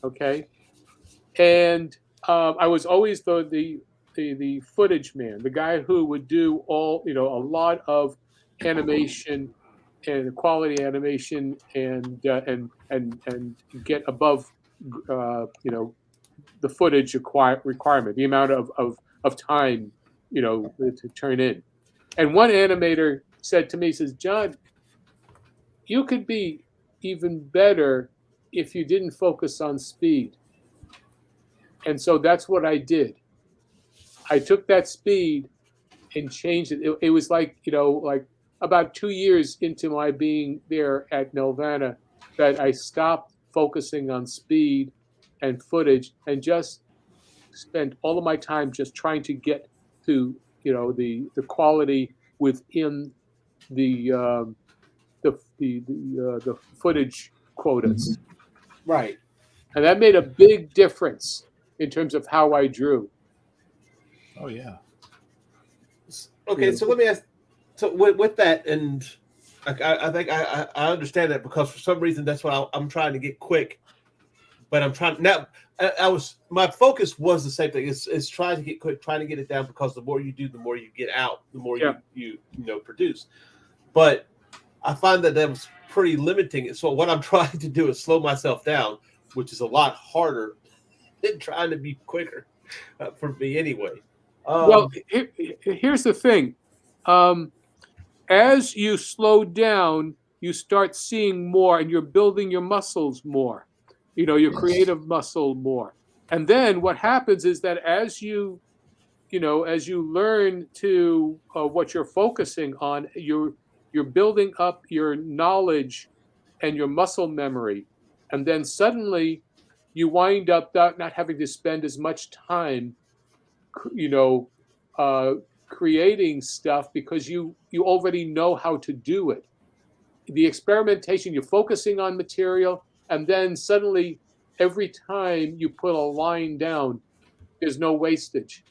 okay, and I was always the footage man, the guy who would do all a lot of animation and quality animation and get above the footage requirement, the amount of time to turn in. And one animator said to me, he says, John, you could be even better if you didn't focus on speed. And so that's what I did. I took that speed and changed it. It was like about 2 years into my being there at Nelvana that I stopped focusing on speed and footage and just spent all of my time just trying to get to the quality within the footage quotas. Right. And that made a big difference in terms of how I drew. Oh yeah. Okay, so let me ask. So with that, and I think I understand that, because for some reason that's what I'm trying to get quick, but I'm trying now. My focus was the same thing. It's trying to get quick, trying to get it down, because the more you do, the more you get out, the more you produce. But I find that was pretty limiting. So what I'm trying to do is slow myself down, which is a lot harder than trying to be quicker for me anyway. Well, here's the thing. As you slow down, you start seeing more, and you're building your muscles more, your creative muscle more. And then what happens is that as you as you learn to what you're focusing on, you're building up your knowledge and your muscle memory, and then suddenly you wind up not having to spend as much time, creating stuff because you already know how to do it. The experimentation, you're focusing on material, and then suddenly every time you put a line down, there's no wastage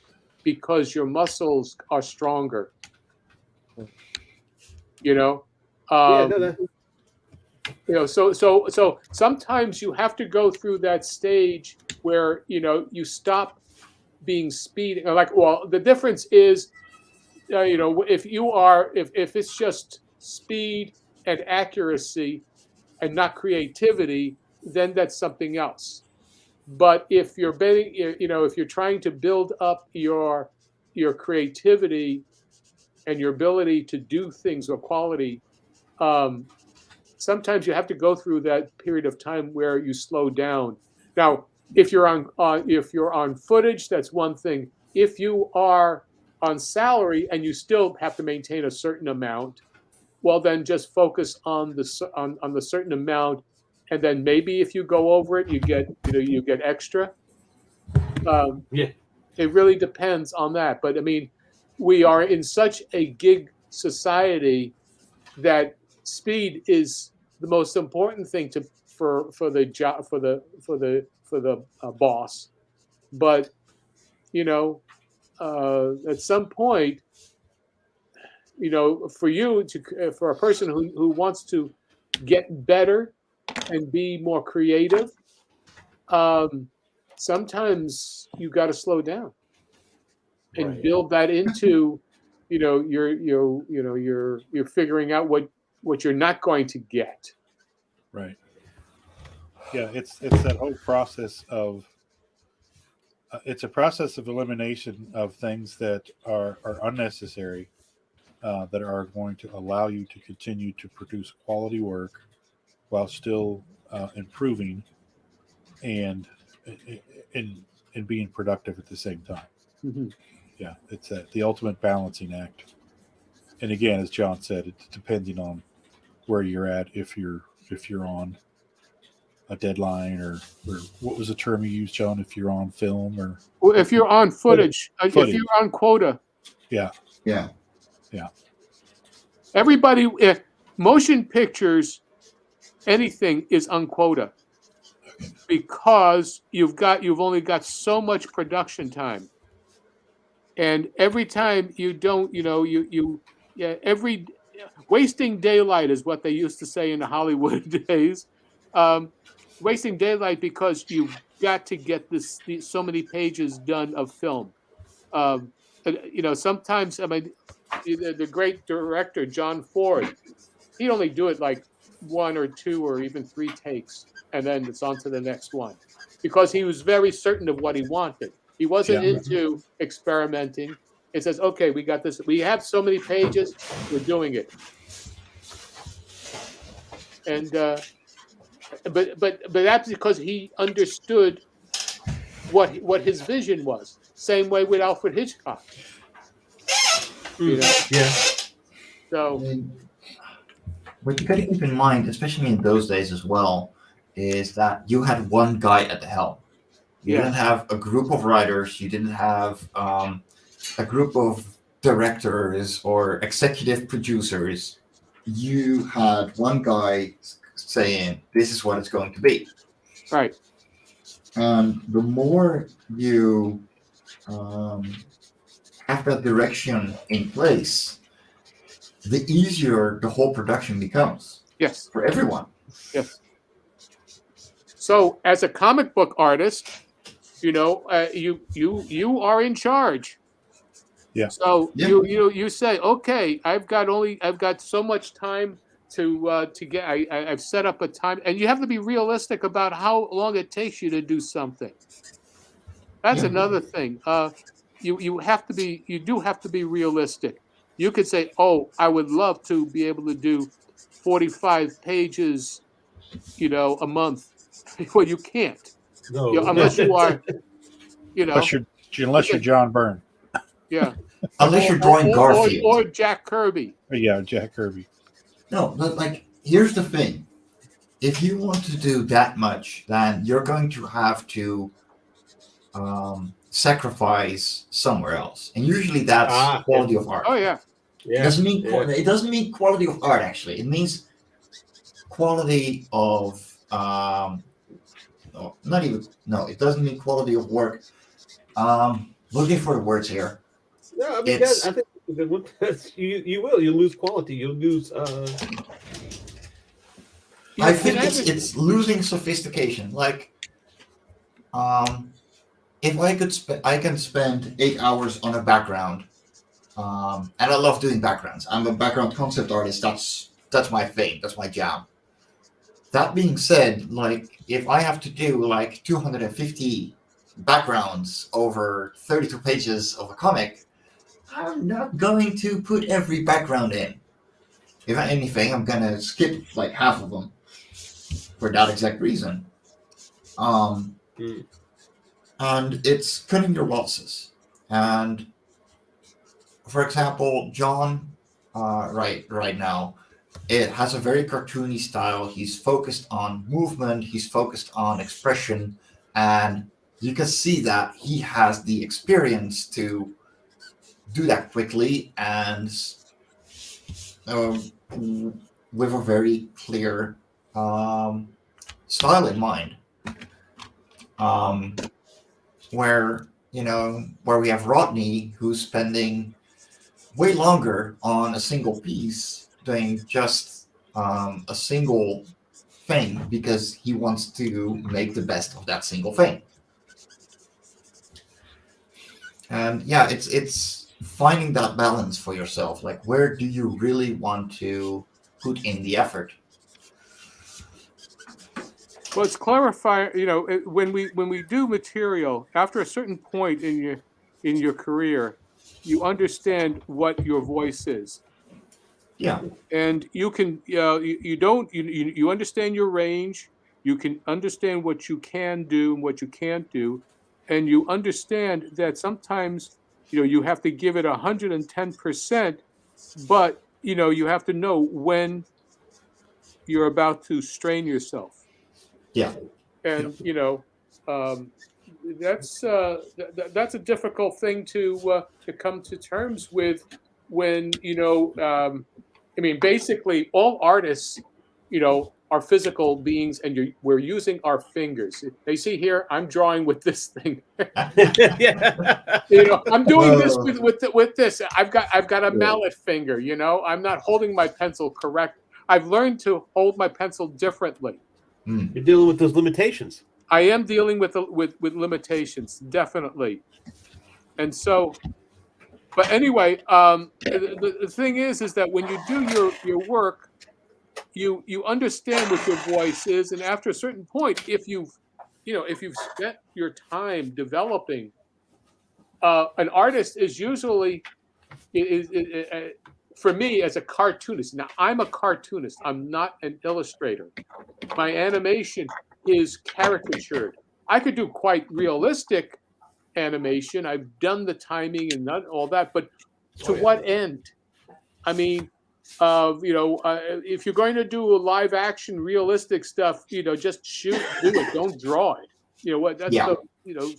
because your muscles are stronger. So sometimes you have to go through that stage where you stop being speed. The difference is, if it's just speed and accuracy and not creativity, then that's something else. But if you're trying to build up your creativity and your ability to do things or quality, sometimes you have to go through that period of time where you slow down. Now, if you're on footage, that's one thing. If you are on salary and you still have to maintain a certain amount, well, then just focus on the certain amount, and then maybe if you go over it, you get extra. It really depends on that. But I mean, we are in such a gig society that speed is the most important thing for the job for the boss. But at some point, for a person who wants to get better and be more creative, sometimes you got to slow down and build that into you're figuring out what you're not going to get. Right. Yeah, it's that whole process of it's a process of elimination of things that are unnecessary, that are going to allow you to continue to produce quality work while still improving and being productive at the same time. Mm-hmm. Yeah, it's the ultimate balancing act. And again, as John said, it's depending on where you're at. If you're on a deadline, or what was the term you used, John? If you're on film, or if you're on footage. If you're on quota. Yeah. Everybody, motion pictures, anything is on quota, because you've only got so much production time, and every time you don't, every wasting daylight is what they used to say in the Hollywood days. Wasting daylight because you've got to get so many pages done of film. Sometimes, I mean, the great director John Ford, he'd only do it like 1 or 2 or even 3 takes, and then it's on to the next one, because he was very certain of what he wanted. He wasn't into experimenting. It says, okay, we got this. We have so many pages. We're doing it. And but that's because he understood what his vision was. Same way with Alfred Hitchcock. Yeah. So what you got to keep in mind, especially in those days as well, is that you had one guy at the helm. You didn't have a group of writers. You didn't have a group of directors or executive producers. You had one guy saying, this is what it's going to be. Right. And the more you have that direction in place, the easier the whole production becomes. Yes. For everyone. Yes. So as a comic book artist, you are in charge. Yeah. So you say, okay, I've got so much time to get. I've set up a time, and you have to be realistic about how long it takes you to do something. That's another thing. You do have to be realistic. You could say, oh, I would love to be able to do 45 pages, a month. Well, you can't. No. Unless you are, Unless you're John Byrne. Yeah. Unless you're drawing Garfield. Or Jack Kirby. Yeah, Jack Kirby. No, but like, here's the thing. If you want to do that much, then you're going to have to sacrifice somewhere else, and usually that's quality of art. Oh yeah. It doesn't mean it doesn't mean quality of art. Actually, it means quality of it doesn't mean quality of work. Looking for the words here. No, I mean, I think you'll lose quality. You'll lose. I think it's losing sophistication. Like, if I can spend 8 hours on a background, and I love doing backgrounds. I'm a background concept artist. That's my thing. That's my jam. That being said, like, if I have to do like 250 backgrounds over 32 pages of a comic, I'm not going to put every background in. If anything, I'm gonna skip like half of them for that exact reason. And it's cutting your losses. And for example, John, right now, it has a very cartoony style. He's focused on movement. He's focused on expression, and you can see that he has the experience to do that quickly and with a very clear style in mind. Where we have Rodney, who's spending way longer on a single piece, doing just a single thing because he wants to make the best of that single thing. And yeah, it's finding that balance for yourself. Like, where do you really want to put in the effort? Well, it's clarifying. When we do material, after a certain point in your career, you understand what your voice is. Yeah. And you can you understand your range. You can understand what you can do and what you can't do, and you understand that sometimes you have to give it 110%, but you have to know when you're about to strain yourself. Yeah. And that's a difficult thing to come to terms with when basically all artists are physical beings, and we're using our fingers. They see here, I'm drawing with this thing. I'm doing this with this. I've got a mallet finger. I'm not holding my pencil correct. I've learned to hold my pencil differently. You're dealing with those limitations. I am dealing with limitations, definitely. And so, but anyway, the thing is that when you do your work, you understand what your voice is, and after a certain point, if you've spent your time developing, an artist is usually for me as a cartoonist. Now, I'm a cartoonist. I'm not an illustrator. My animation is caricatured. I could do quite realistic animation. I've done the timing and all that, but to what end? I mean, if you're going to do a live action realistic stuff, just do it. Don't draw it. That's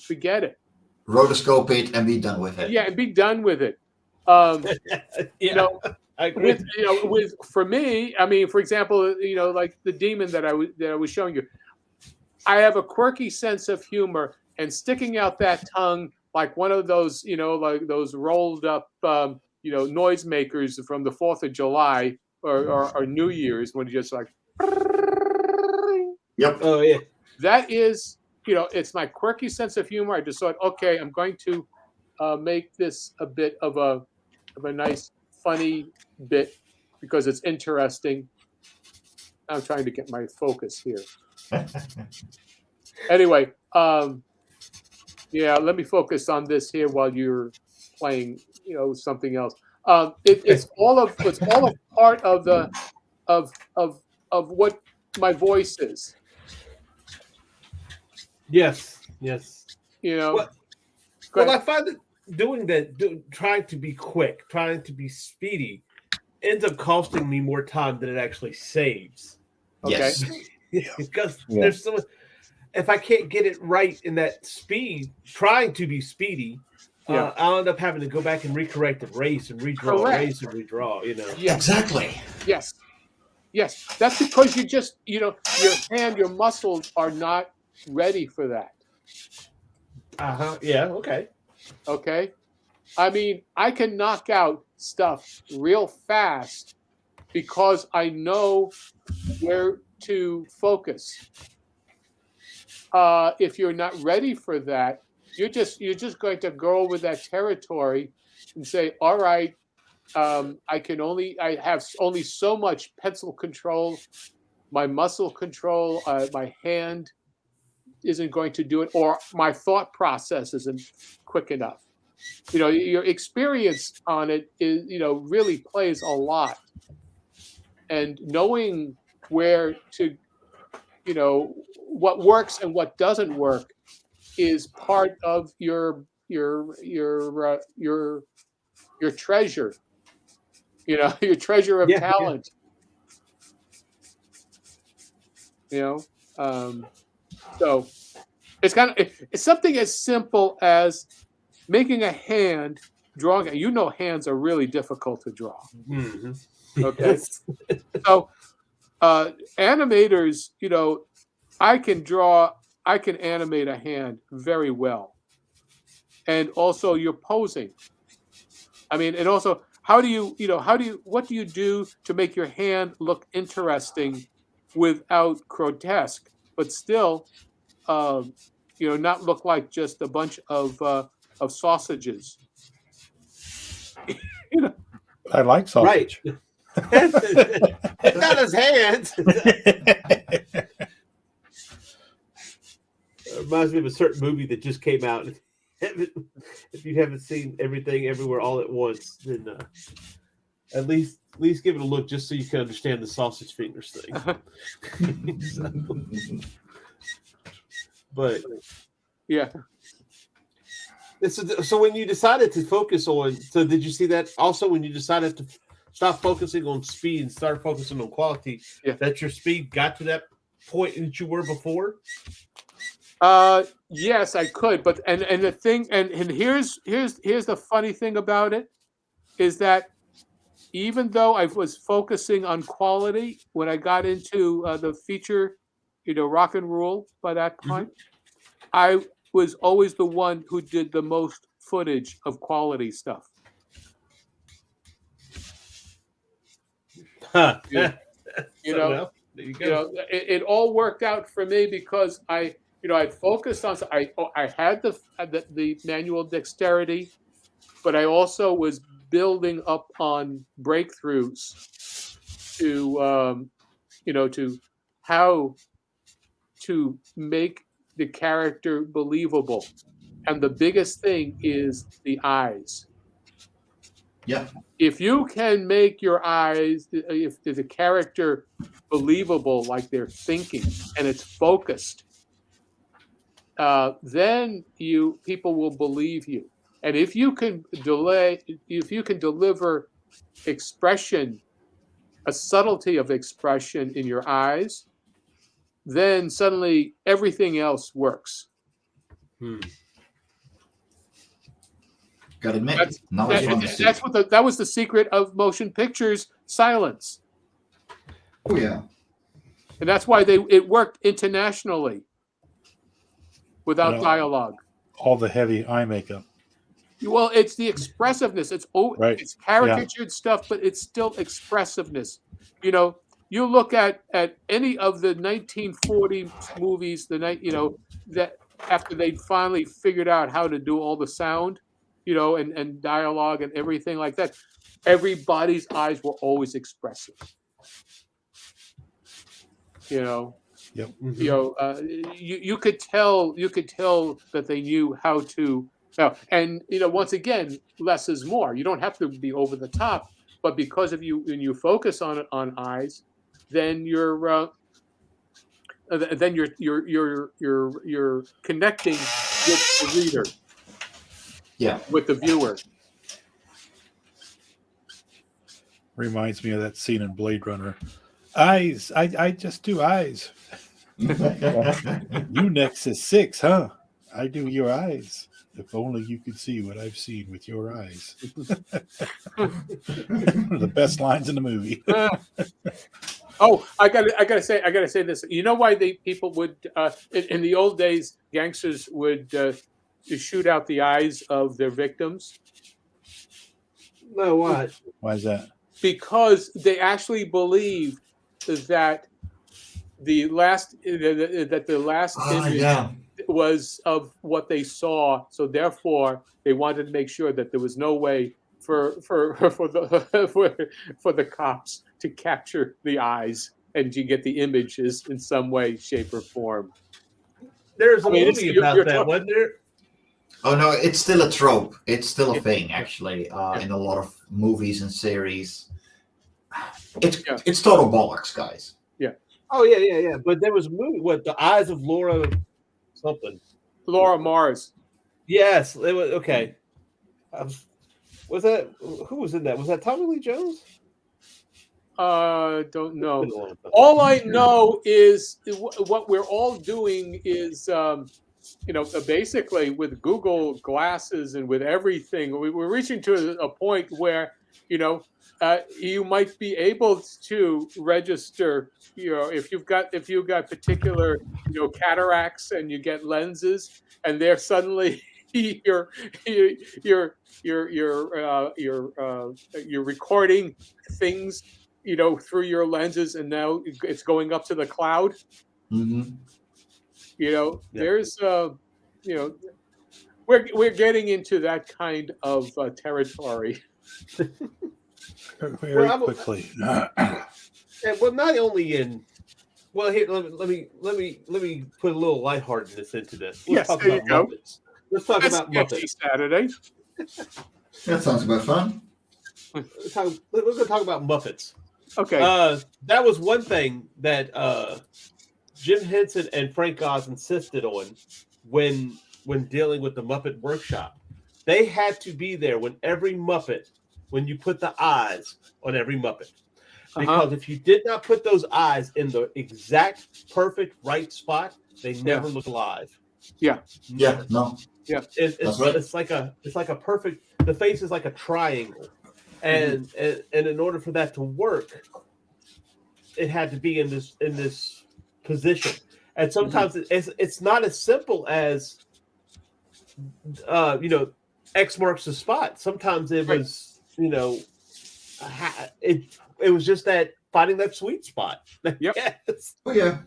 forget it. Rotoscope it and be done with it. Yeah, and be done with it. For me, I mean, for example, like the demon that I was showing you, I have a quirky sense of humor, and sticking out that tongue like one of those, like those rolled up, noisemakers from the 4th of July or New Year's, when you just like. Yep. Oh yeah. That is, it's my quirky sense of humor. I just thought, okay, I'm going to make this a bit of a nice, funny bit because it's interesting. I'm trying to get my focus here. Anyway, let me focus on this here while you're playing, something else. It's all a part of the of what my voice is. Yes. Well, I find that doing that, trying to be quick, trying to be speedy, ends up costing me more time than it actually saves. Okay. Yes. Because Yeah. there's so much. If I can't get it right in that speed, trying to be speedy, Yeah. I'll end up having to go back and recorrect and race and redraw, Correct. race and redraw. You know. Yes. Exactly. Yes. Yes. That's because you just, your hand, your muscles are not ready for that. Yeah. Okay. Okay. I mean, I can knock out stuff real fast because I know where to focus. If you're not ready for that, you're just going to go over that territory and say, all right, I have only so much pencil control, my muscle control, my hand isn't going to do it, or my thought process isn't quick enough. Your experience on it is, really plays a lot. And knowing where to, what works and what doesn't work is part of your treasure. Your treasure of talent. So it's it's something as simple as making a hand, drawing. Hands are really difficult to draw. Mm-hmm. Okay. So animators, I can animate a hand very well. And also you're posing. I mean, and also what do you do to make your hand look interesting without grotesque, but still, not look like just a bunch of sausages. I like sausage. Right. It's not his hands. It reminds me of a certain movie that just came out. If you haven't seen Everything Everywhere All at Once, then at least give it a look just so you can understand the sausage fingers thing. But yeah. So when you decided to focus on, so did you see that also when you decided to stop focusing on speed and start focusing on quality, that your speed got to that point that you were before? Yes, I could, but and the thing and here's the funny thing about it is that even though I was focusing on quality when I got into the feature, rock and roll by that point, I was always the one who did the most footage of quality stuff. Huh. Well, there you go. It all worked out for me because I focused on. I had the manual dexterity, but I also was building up on breakthroughs to to how to make the character believable, and the biggest thing is the eyes. Yeah. If you can make your eyes, if the character believable, like they're thinking and it's focused, then people will believe you. And if you can deliver expression, a subtlety of expression in your eyes, then suddenly everything else works. Gotta admit, that was the secret of motion pictures: silence. Oh yeah, and that's why it worked internationally without dialogue. All the heavy eye makeup. Well, it's the expressiveness. It's caricatured stuff, but it's still expressiveness. You look at any of the 1940s movies, that after they finally figured out how to do all the sound, and dialogue and everything like that, everybody's eyes were always expressive. Yep. You could tell that they knew how to. And once again, less is more. You don't have to be over the top, but because when you focus on eyes, then you're connecting with the reader. Yeah. with the viewer. Reminds me of that scene in Blade Runner. Eyes. I just do eyes. You Nexus 6, huh? I do your eyes. If only you could see what I've seen with your eyes. One of the best lines in the movie. Oh, I gotta say this. You know why people would in the old days, gangsters would shoot out the eyes of their victims? No, what? Why is that? Because they actually believed that the last image was of what they saw, so therefore they wanted to make sure that there was no way for the cops to capture the eyes and to get the images in some way, shape, or form. There's a movie about that, wasn't there? Oh no, it's still a trope. It's still a thing, actually, in a lot of movies and series. It's total bollocks, guys. Yeah. Oh yeah. But there was a movie, what, The Eyes of Laura something. Laura Mars. Yes, it was okay. Was that who was in that? Was that Tommy Lee Jones? Don't know. All I know is what we're all doing is, basically with Google glasses and with everything, we're reaching to a point where, you might be able to register, if you've got particular, cataracts and you get lenses, and they're suddenly you're recording things, through your lenses, and now it's going up to the cloud. Mm-hmm. There's we're getting into that kind of territory. Very quickly. Well, not only in. Well, here let me put a little lightheartedness into this. Let's talk about Muppets. Let's talk about Muppets. Saturday. That sounds about fun. We're going to talk about Muppets. Okay. That was one thing that Jim Henson and Frank Oz insisted on when dealing with the Muppet Workshop. They had to be there when you put the eyes on every Muppet. Because if you did not put those eyes in the exact perfect right spot, they never look alive. Yeah. Yeah. No. Yeah. It's like a perfect. The face is like a triangle, and in order for that to work, it had to be in this position. And sometimes it's not as simple as X marks the spot. Sometimes it was it was just that finding that sweet spot. Yep. Yes. Oh yeah.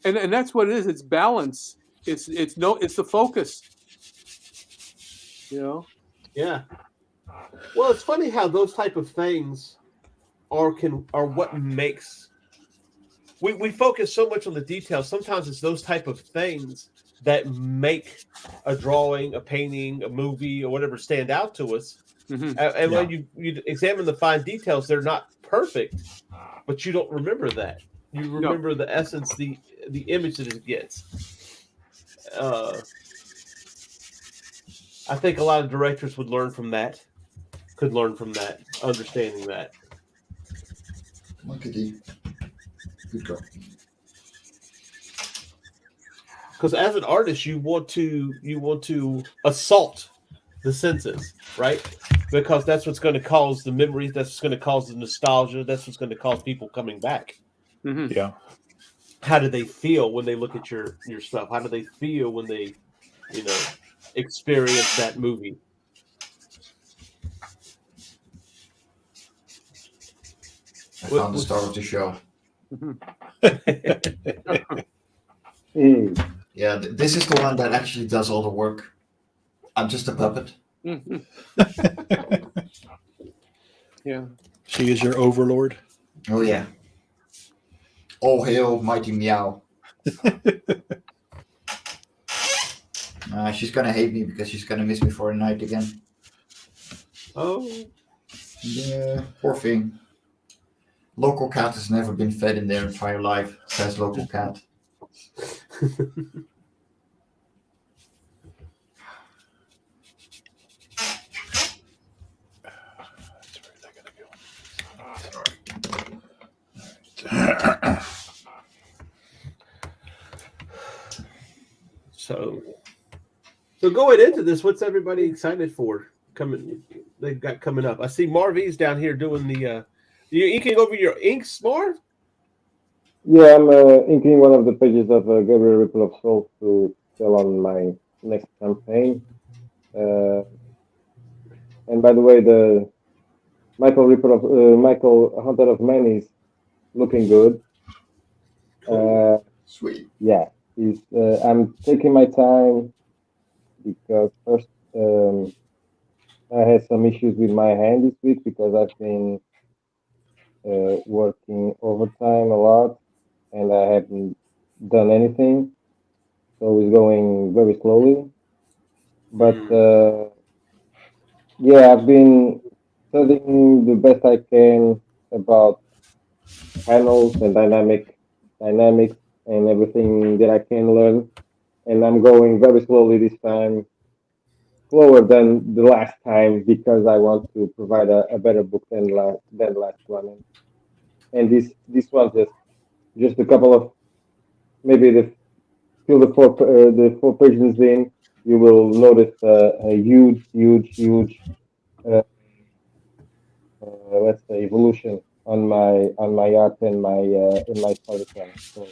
And that's what it is. It's balance. It's the focus. Yeah. Well, it's funny how those type of things are what makes we focus so much on the details. Sometimes it's those type of things that make a drawing, a painting, a movie, or whatever stand out to us. Mm-hmm. And when you examine the fine details, they're not perfect, but you don't remember that. You remember the essence, the image that it gets. I think a lot of directors could learn from that, understanding that. Good girl. Because as an artist, you want to assault the senses, right? Because that's what's going to cause the memories. That's what's going to cause the nostalgia. That's what's going to cause people coming back. Mm-hmm. Yeah. How do they feel when they look at your stuff? How do they feel when they, experience that movie? I found the star of the show. Yeah, this is the one that actually does all the work. I'm just a puppet. Yeah. She is your overlord. Oh yeah. All hail mighty meow. She's gonna hate me because she's gonna miss me for a night again. Oh. Yeah, poor thing. Local cat has never been fed in their entire life, says local cat. So going into this, what's everybody excited for they've got coming up? I see MarV's down here doing the you inking over your inks, Marv? Yeah, I'm inking one of the pages of Gabriel Ripple of Soul to sell on my next campaign. And by the way, the Michael Hunter of Men is looking good. Sweet. Yeah, I'm taking my time because first I had some issues with my hand this week because I've been working overtime a lot and I haven't done anything, so it's going very slowly. But yeah, I've been studying the best I can about panels and dynamics and everything that I can learn, and I'm going very slowly this time, slower than the last time because I want to provide a better book than last one. And this one just a couple of maybe the four pages in, you will notice a huge let's say evolution on my art and my in my storytelling. So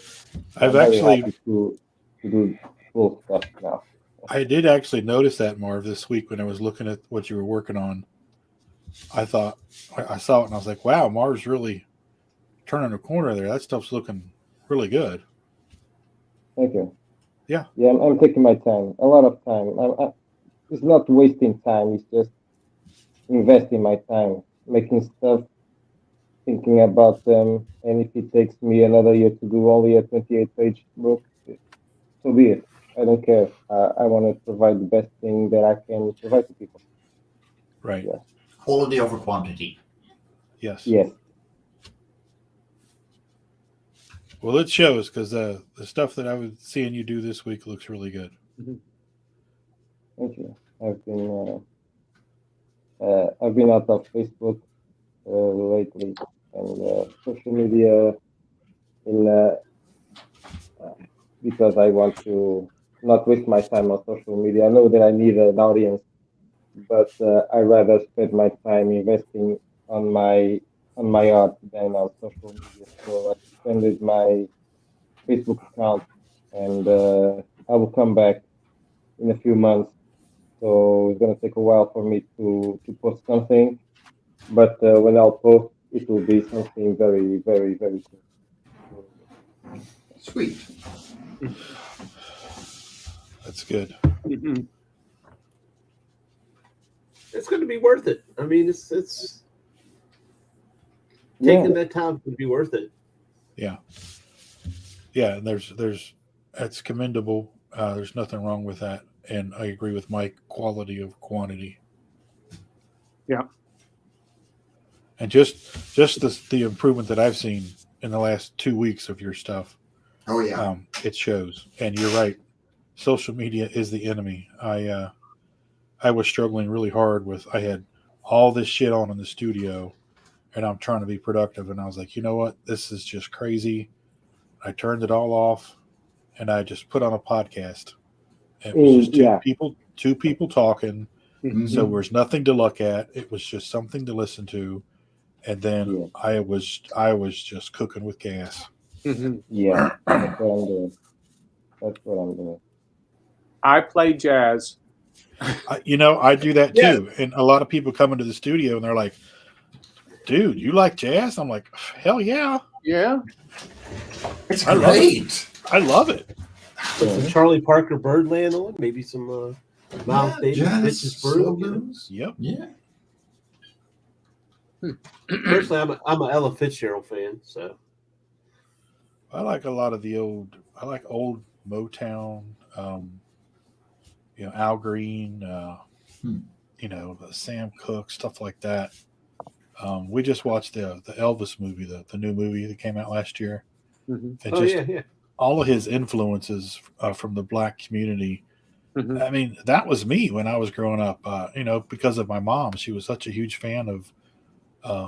I've I'm very actually happy to do cool stuff now. I did actually notice that, Marv, this week when I was looking at what you were working on. I thought I saw it and I was like, wow, Marv's really turning a corner there. That stuff's looking really good. Thank you. Yeah. Yeah, I'm taking my time, a lot of time. It's not wasting time. It's just investing my time, making stuff, thinking about them. And if it takes me another year to do only a 28-page book, so be it. I don't care. I want to provide the best thing that I can provide to people. Right. Yes. Quality over quantity. Yes. Yes. Well, it shows because the stuff that I was seeing you do this week looks really good. Thank you. I've been out of Facebook lately and social media because I want to not waste my time on social media. I know that I need an audience, but I rather spend my time investing on my art than on social media. So I suspended my Facebook account, and I will come back in a few months. So it's gonna take a while for me to post something, but when I'll post, it will be something very, very, very cool. Sweet. That's good. It's going to be worth it. I mean, it's taking that time would be worth it. Yeah. Yeah, and there's that's commendable. There's nothing wrong with that, and I agree with Mike. Quality of quantity. Yeah. And just the improvement that I've seen in the last 2 weeks of your stuff. Oh yeah. It shows. And you're right. Social media is the enemy. I was struggling really hard with. I had all this shit on in the studio, and I'm trying to be productive. And I was like, you know what? This is just crazy. I turned it all off, and I just put on a podcast. It was just two people talking. Mm-hmm. So there's nothing to look at. It was just something to listen to, and then I was just cooking with gas. Yeah, that's what I'm doing. I play jazz. I do that too. And a lot of people come into the studio and they're like, dude, you like jazz? I'm like, hell yeah. Yeah. It's great. I love it. Put some Charlie Parker Birdland on, maybe some Miles Davis, Bitches Brew. Yep. Yeah. Personally, I'm an Ella Fitzgerald fan, so I like a lot of the old Motown, Al Green, Sam Cooke, stuff like that. We just watched the Elvis movie, the new movie that came out last year. And all of his influences from the Black community. I mean, that was me when I was growing up, because of my mom. She was such a huge fan of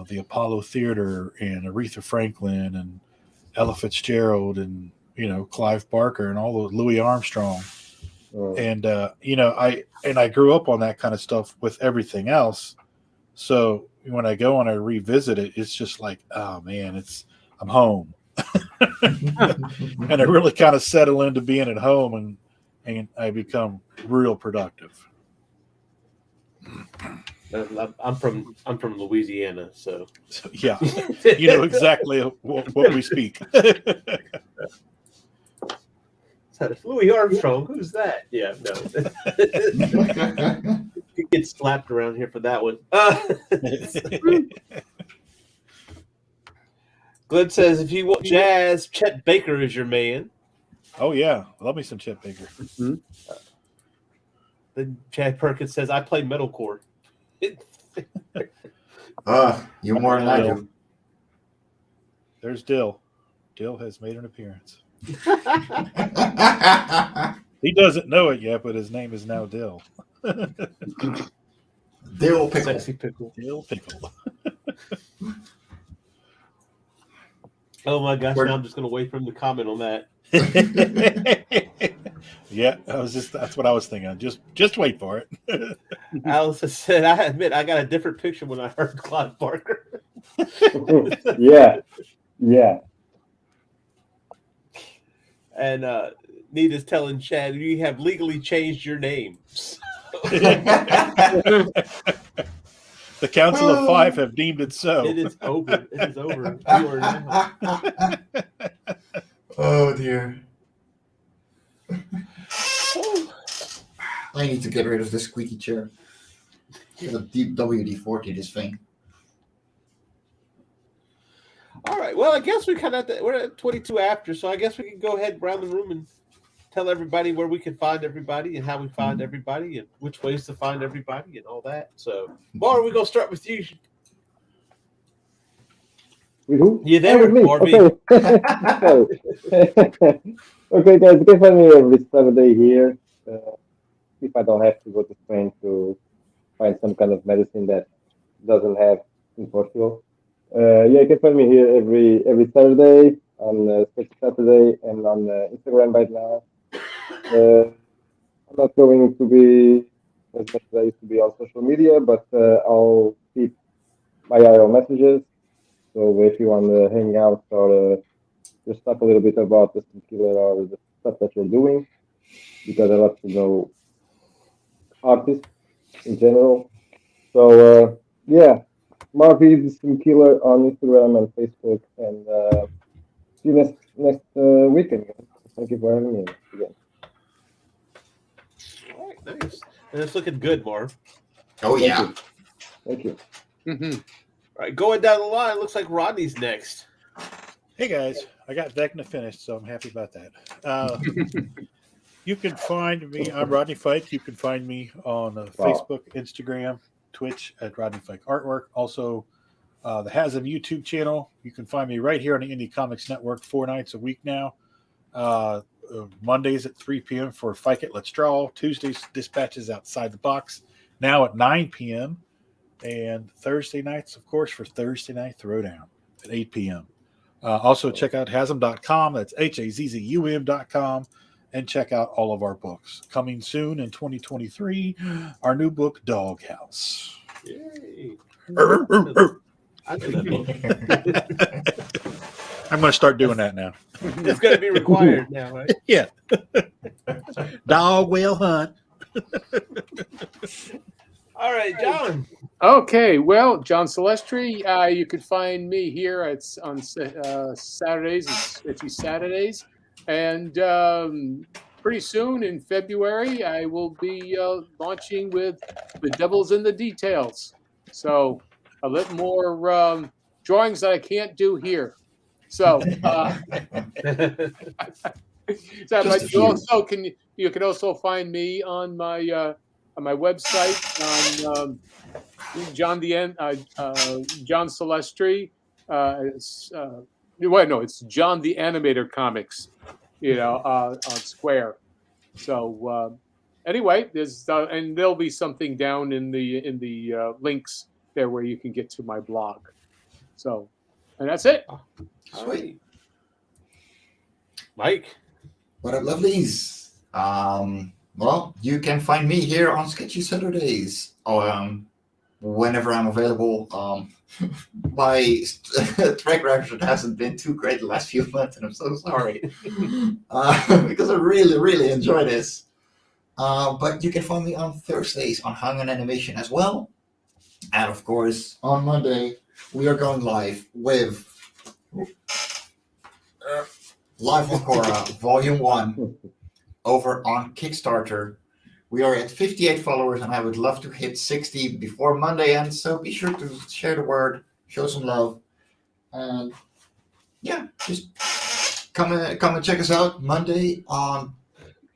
the Apollo Theater and Aretha Franklin and Ella Fitzgerald and Clive Barker and all those Louis Armstrong. And I grew up on that kind of stuff with everything else. So when I go and I revisit it, it's just like, oh man, I'm home. And I really kind of settle into being at home, and I become real productive. I'm from Louisiana, so yeah, you know exactly what we speak. Louis Armstrong, who's that? Yeah, no. You get slapped around here for that one. Glenn says, if you want jazz, Chet Baker is your man. Oh, yeah. Love me some Chet Baker. Mm-hmm. Then Chad Perkins says, I play metalcore. You're more than I do. There's Dill. Dill has made an appearance. He doesn't know it yet, but his name is now Dill. Dill Pickle. Sexy Pickle. Dill Pickle. Oh my gosh, now I'm just going to wait for him to comment on that. Yeah, that's what I was thinking. Just wait for it. Alice said, I admit I got a different picture when I heard Clive Barker. Yeah. And Nita's telling Chad, you have legally changed your name. The Council of Five have deemed it so. It is over. It is over. You are now. Oh, dear. I need to get rid of this squeaky chair. There's a deep WD-40 this thing. All right. Well, I guess we're at 22 after, so I guess we can go ahead around the room and tell everybody where we can find everybody and how we find everybody and which ways to find everybody and all that. So, Bar, we're going to start with you. With who? You there, with me? Marvy? Okay. Okay, guys, you can find me every Saturday here. If I don't have to go to Spain to find some kind of medicine that doesn't have in Portugal. You can find me here every Saturday on Sketchy Saturday and on Instagram right now. I'm not going to be as much as I used to be on social media, but I'll keep my eye on messages. So if you want to hang out or just talk a little bit about the killer or the stuff that you're doing, because I love to know artists in general. So yeah, MarV is the killer on Instagram and Facebook, and see you next weekend. Thank you for having me again. All right, nice. And it's looking good, Marv. Oh, yeah. Thank you. Mm-hmm. All right, going down the line, looks like Rodney's next. Hey guys, I got Vecna finished, so I'm happy about that. You can find me. I'm Rodney Fyke. You can find me on Facebook, Instagram, Twitch at Rodney Fyke Artwork. Also, the Hasm YouTube channel. You can find me right here on the Indie Comics Network 4 nights a week now. Mondays at 3 p.m. for Fyke-It, Let's Draw. Tuesdays, Dispatches Outside the Box. Now at 9 p.m. And Thursday nights, of course, for Thursday Night Throwdown at 8 p.m. Also, check out Hasm.com. That's HAZZUM.com. And check out all of our books. Coming soon in 2023, our new book, Doghouse. Yay. I knew that book. I'm going to start doing that now. It's going to be required now, right? Yeah. Dog will hunt. All right, John. Okay, well, John Celestri, you could find me here on Saturdays, Sketchy Saturdays, and pretty soon in February, I will be launching with The Devil's in the Details. So a little more drawings that I can't do here. So, but you can also find me on my website on John Celestri. It's John the Animator Comics, on Square. So anyway, there's and there'll be something down in the links there where you can get to my blog. So, and that's it. Sweet. Mike. What up, lovelies? Well, you can find me here on Sketchy Saturdays. Whenever I'm available. My track record hasn't been too great the last few months, and I'm so sorry because I really, really enjoy this. But you can find me on Thursdays on Hang on Animation as well. And of course, on Monday, we are going live with Live on Korra Volume 1 over on Kickstarter. We are at 58 followers, and I would love to hit 60 before Monday ends. So be sure to share the word, show some love, and yeah, just come and check us out Monday on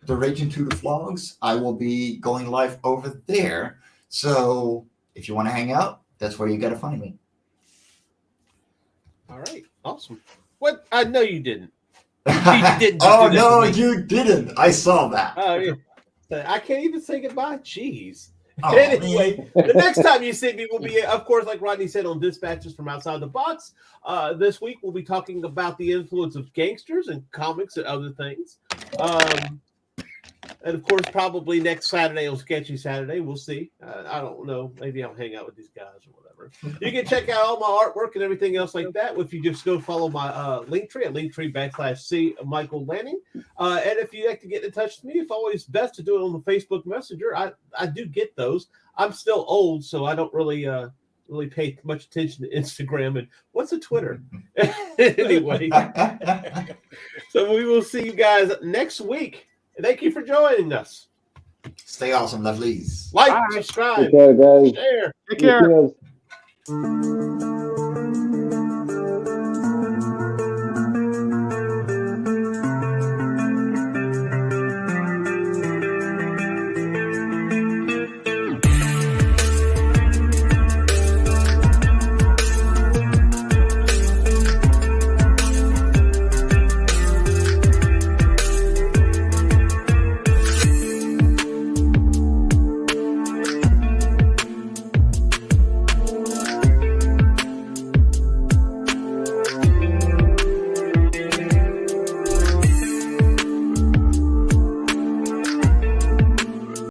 the Raging to the Vlogs. I will be going live over there. So if you want to hang out, that's where you gotta find me. All right, awesome. What? I know you didn't. You didn't Oh no, you didn't. I saw that. Oh yeah. I can't even say goodbye. Jeez. Oh, anyway, the next time you see me will be, of course, like Rodney said, on Dispatches from Outside the Box. This week we'll be talking about the influence of gangsters and comics and other things. And of course, probably next Saturday on Sketchy Saturday, we'll see. I don't know. Maybe I'll hang out with these guys or whatever. You can check out all my artwork and everything else like that if you just go follow my Linktree at Linktree/C Michael Lanning. And if you'd like to get in touch with me, it's always best to do it on the Facebook Messenger. I do get those. I'm still old, so I don't really pay much attention to Instagram. And what's a Twitter? Anyway, so we will see you guys next week. Thank you for joining us. Stay awesome, lovelies. Like, Bye. subscribe, Take care, guys. share. Take care. Yes.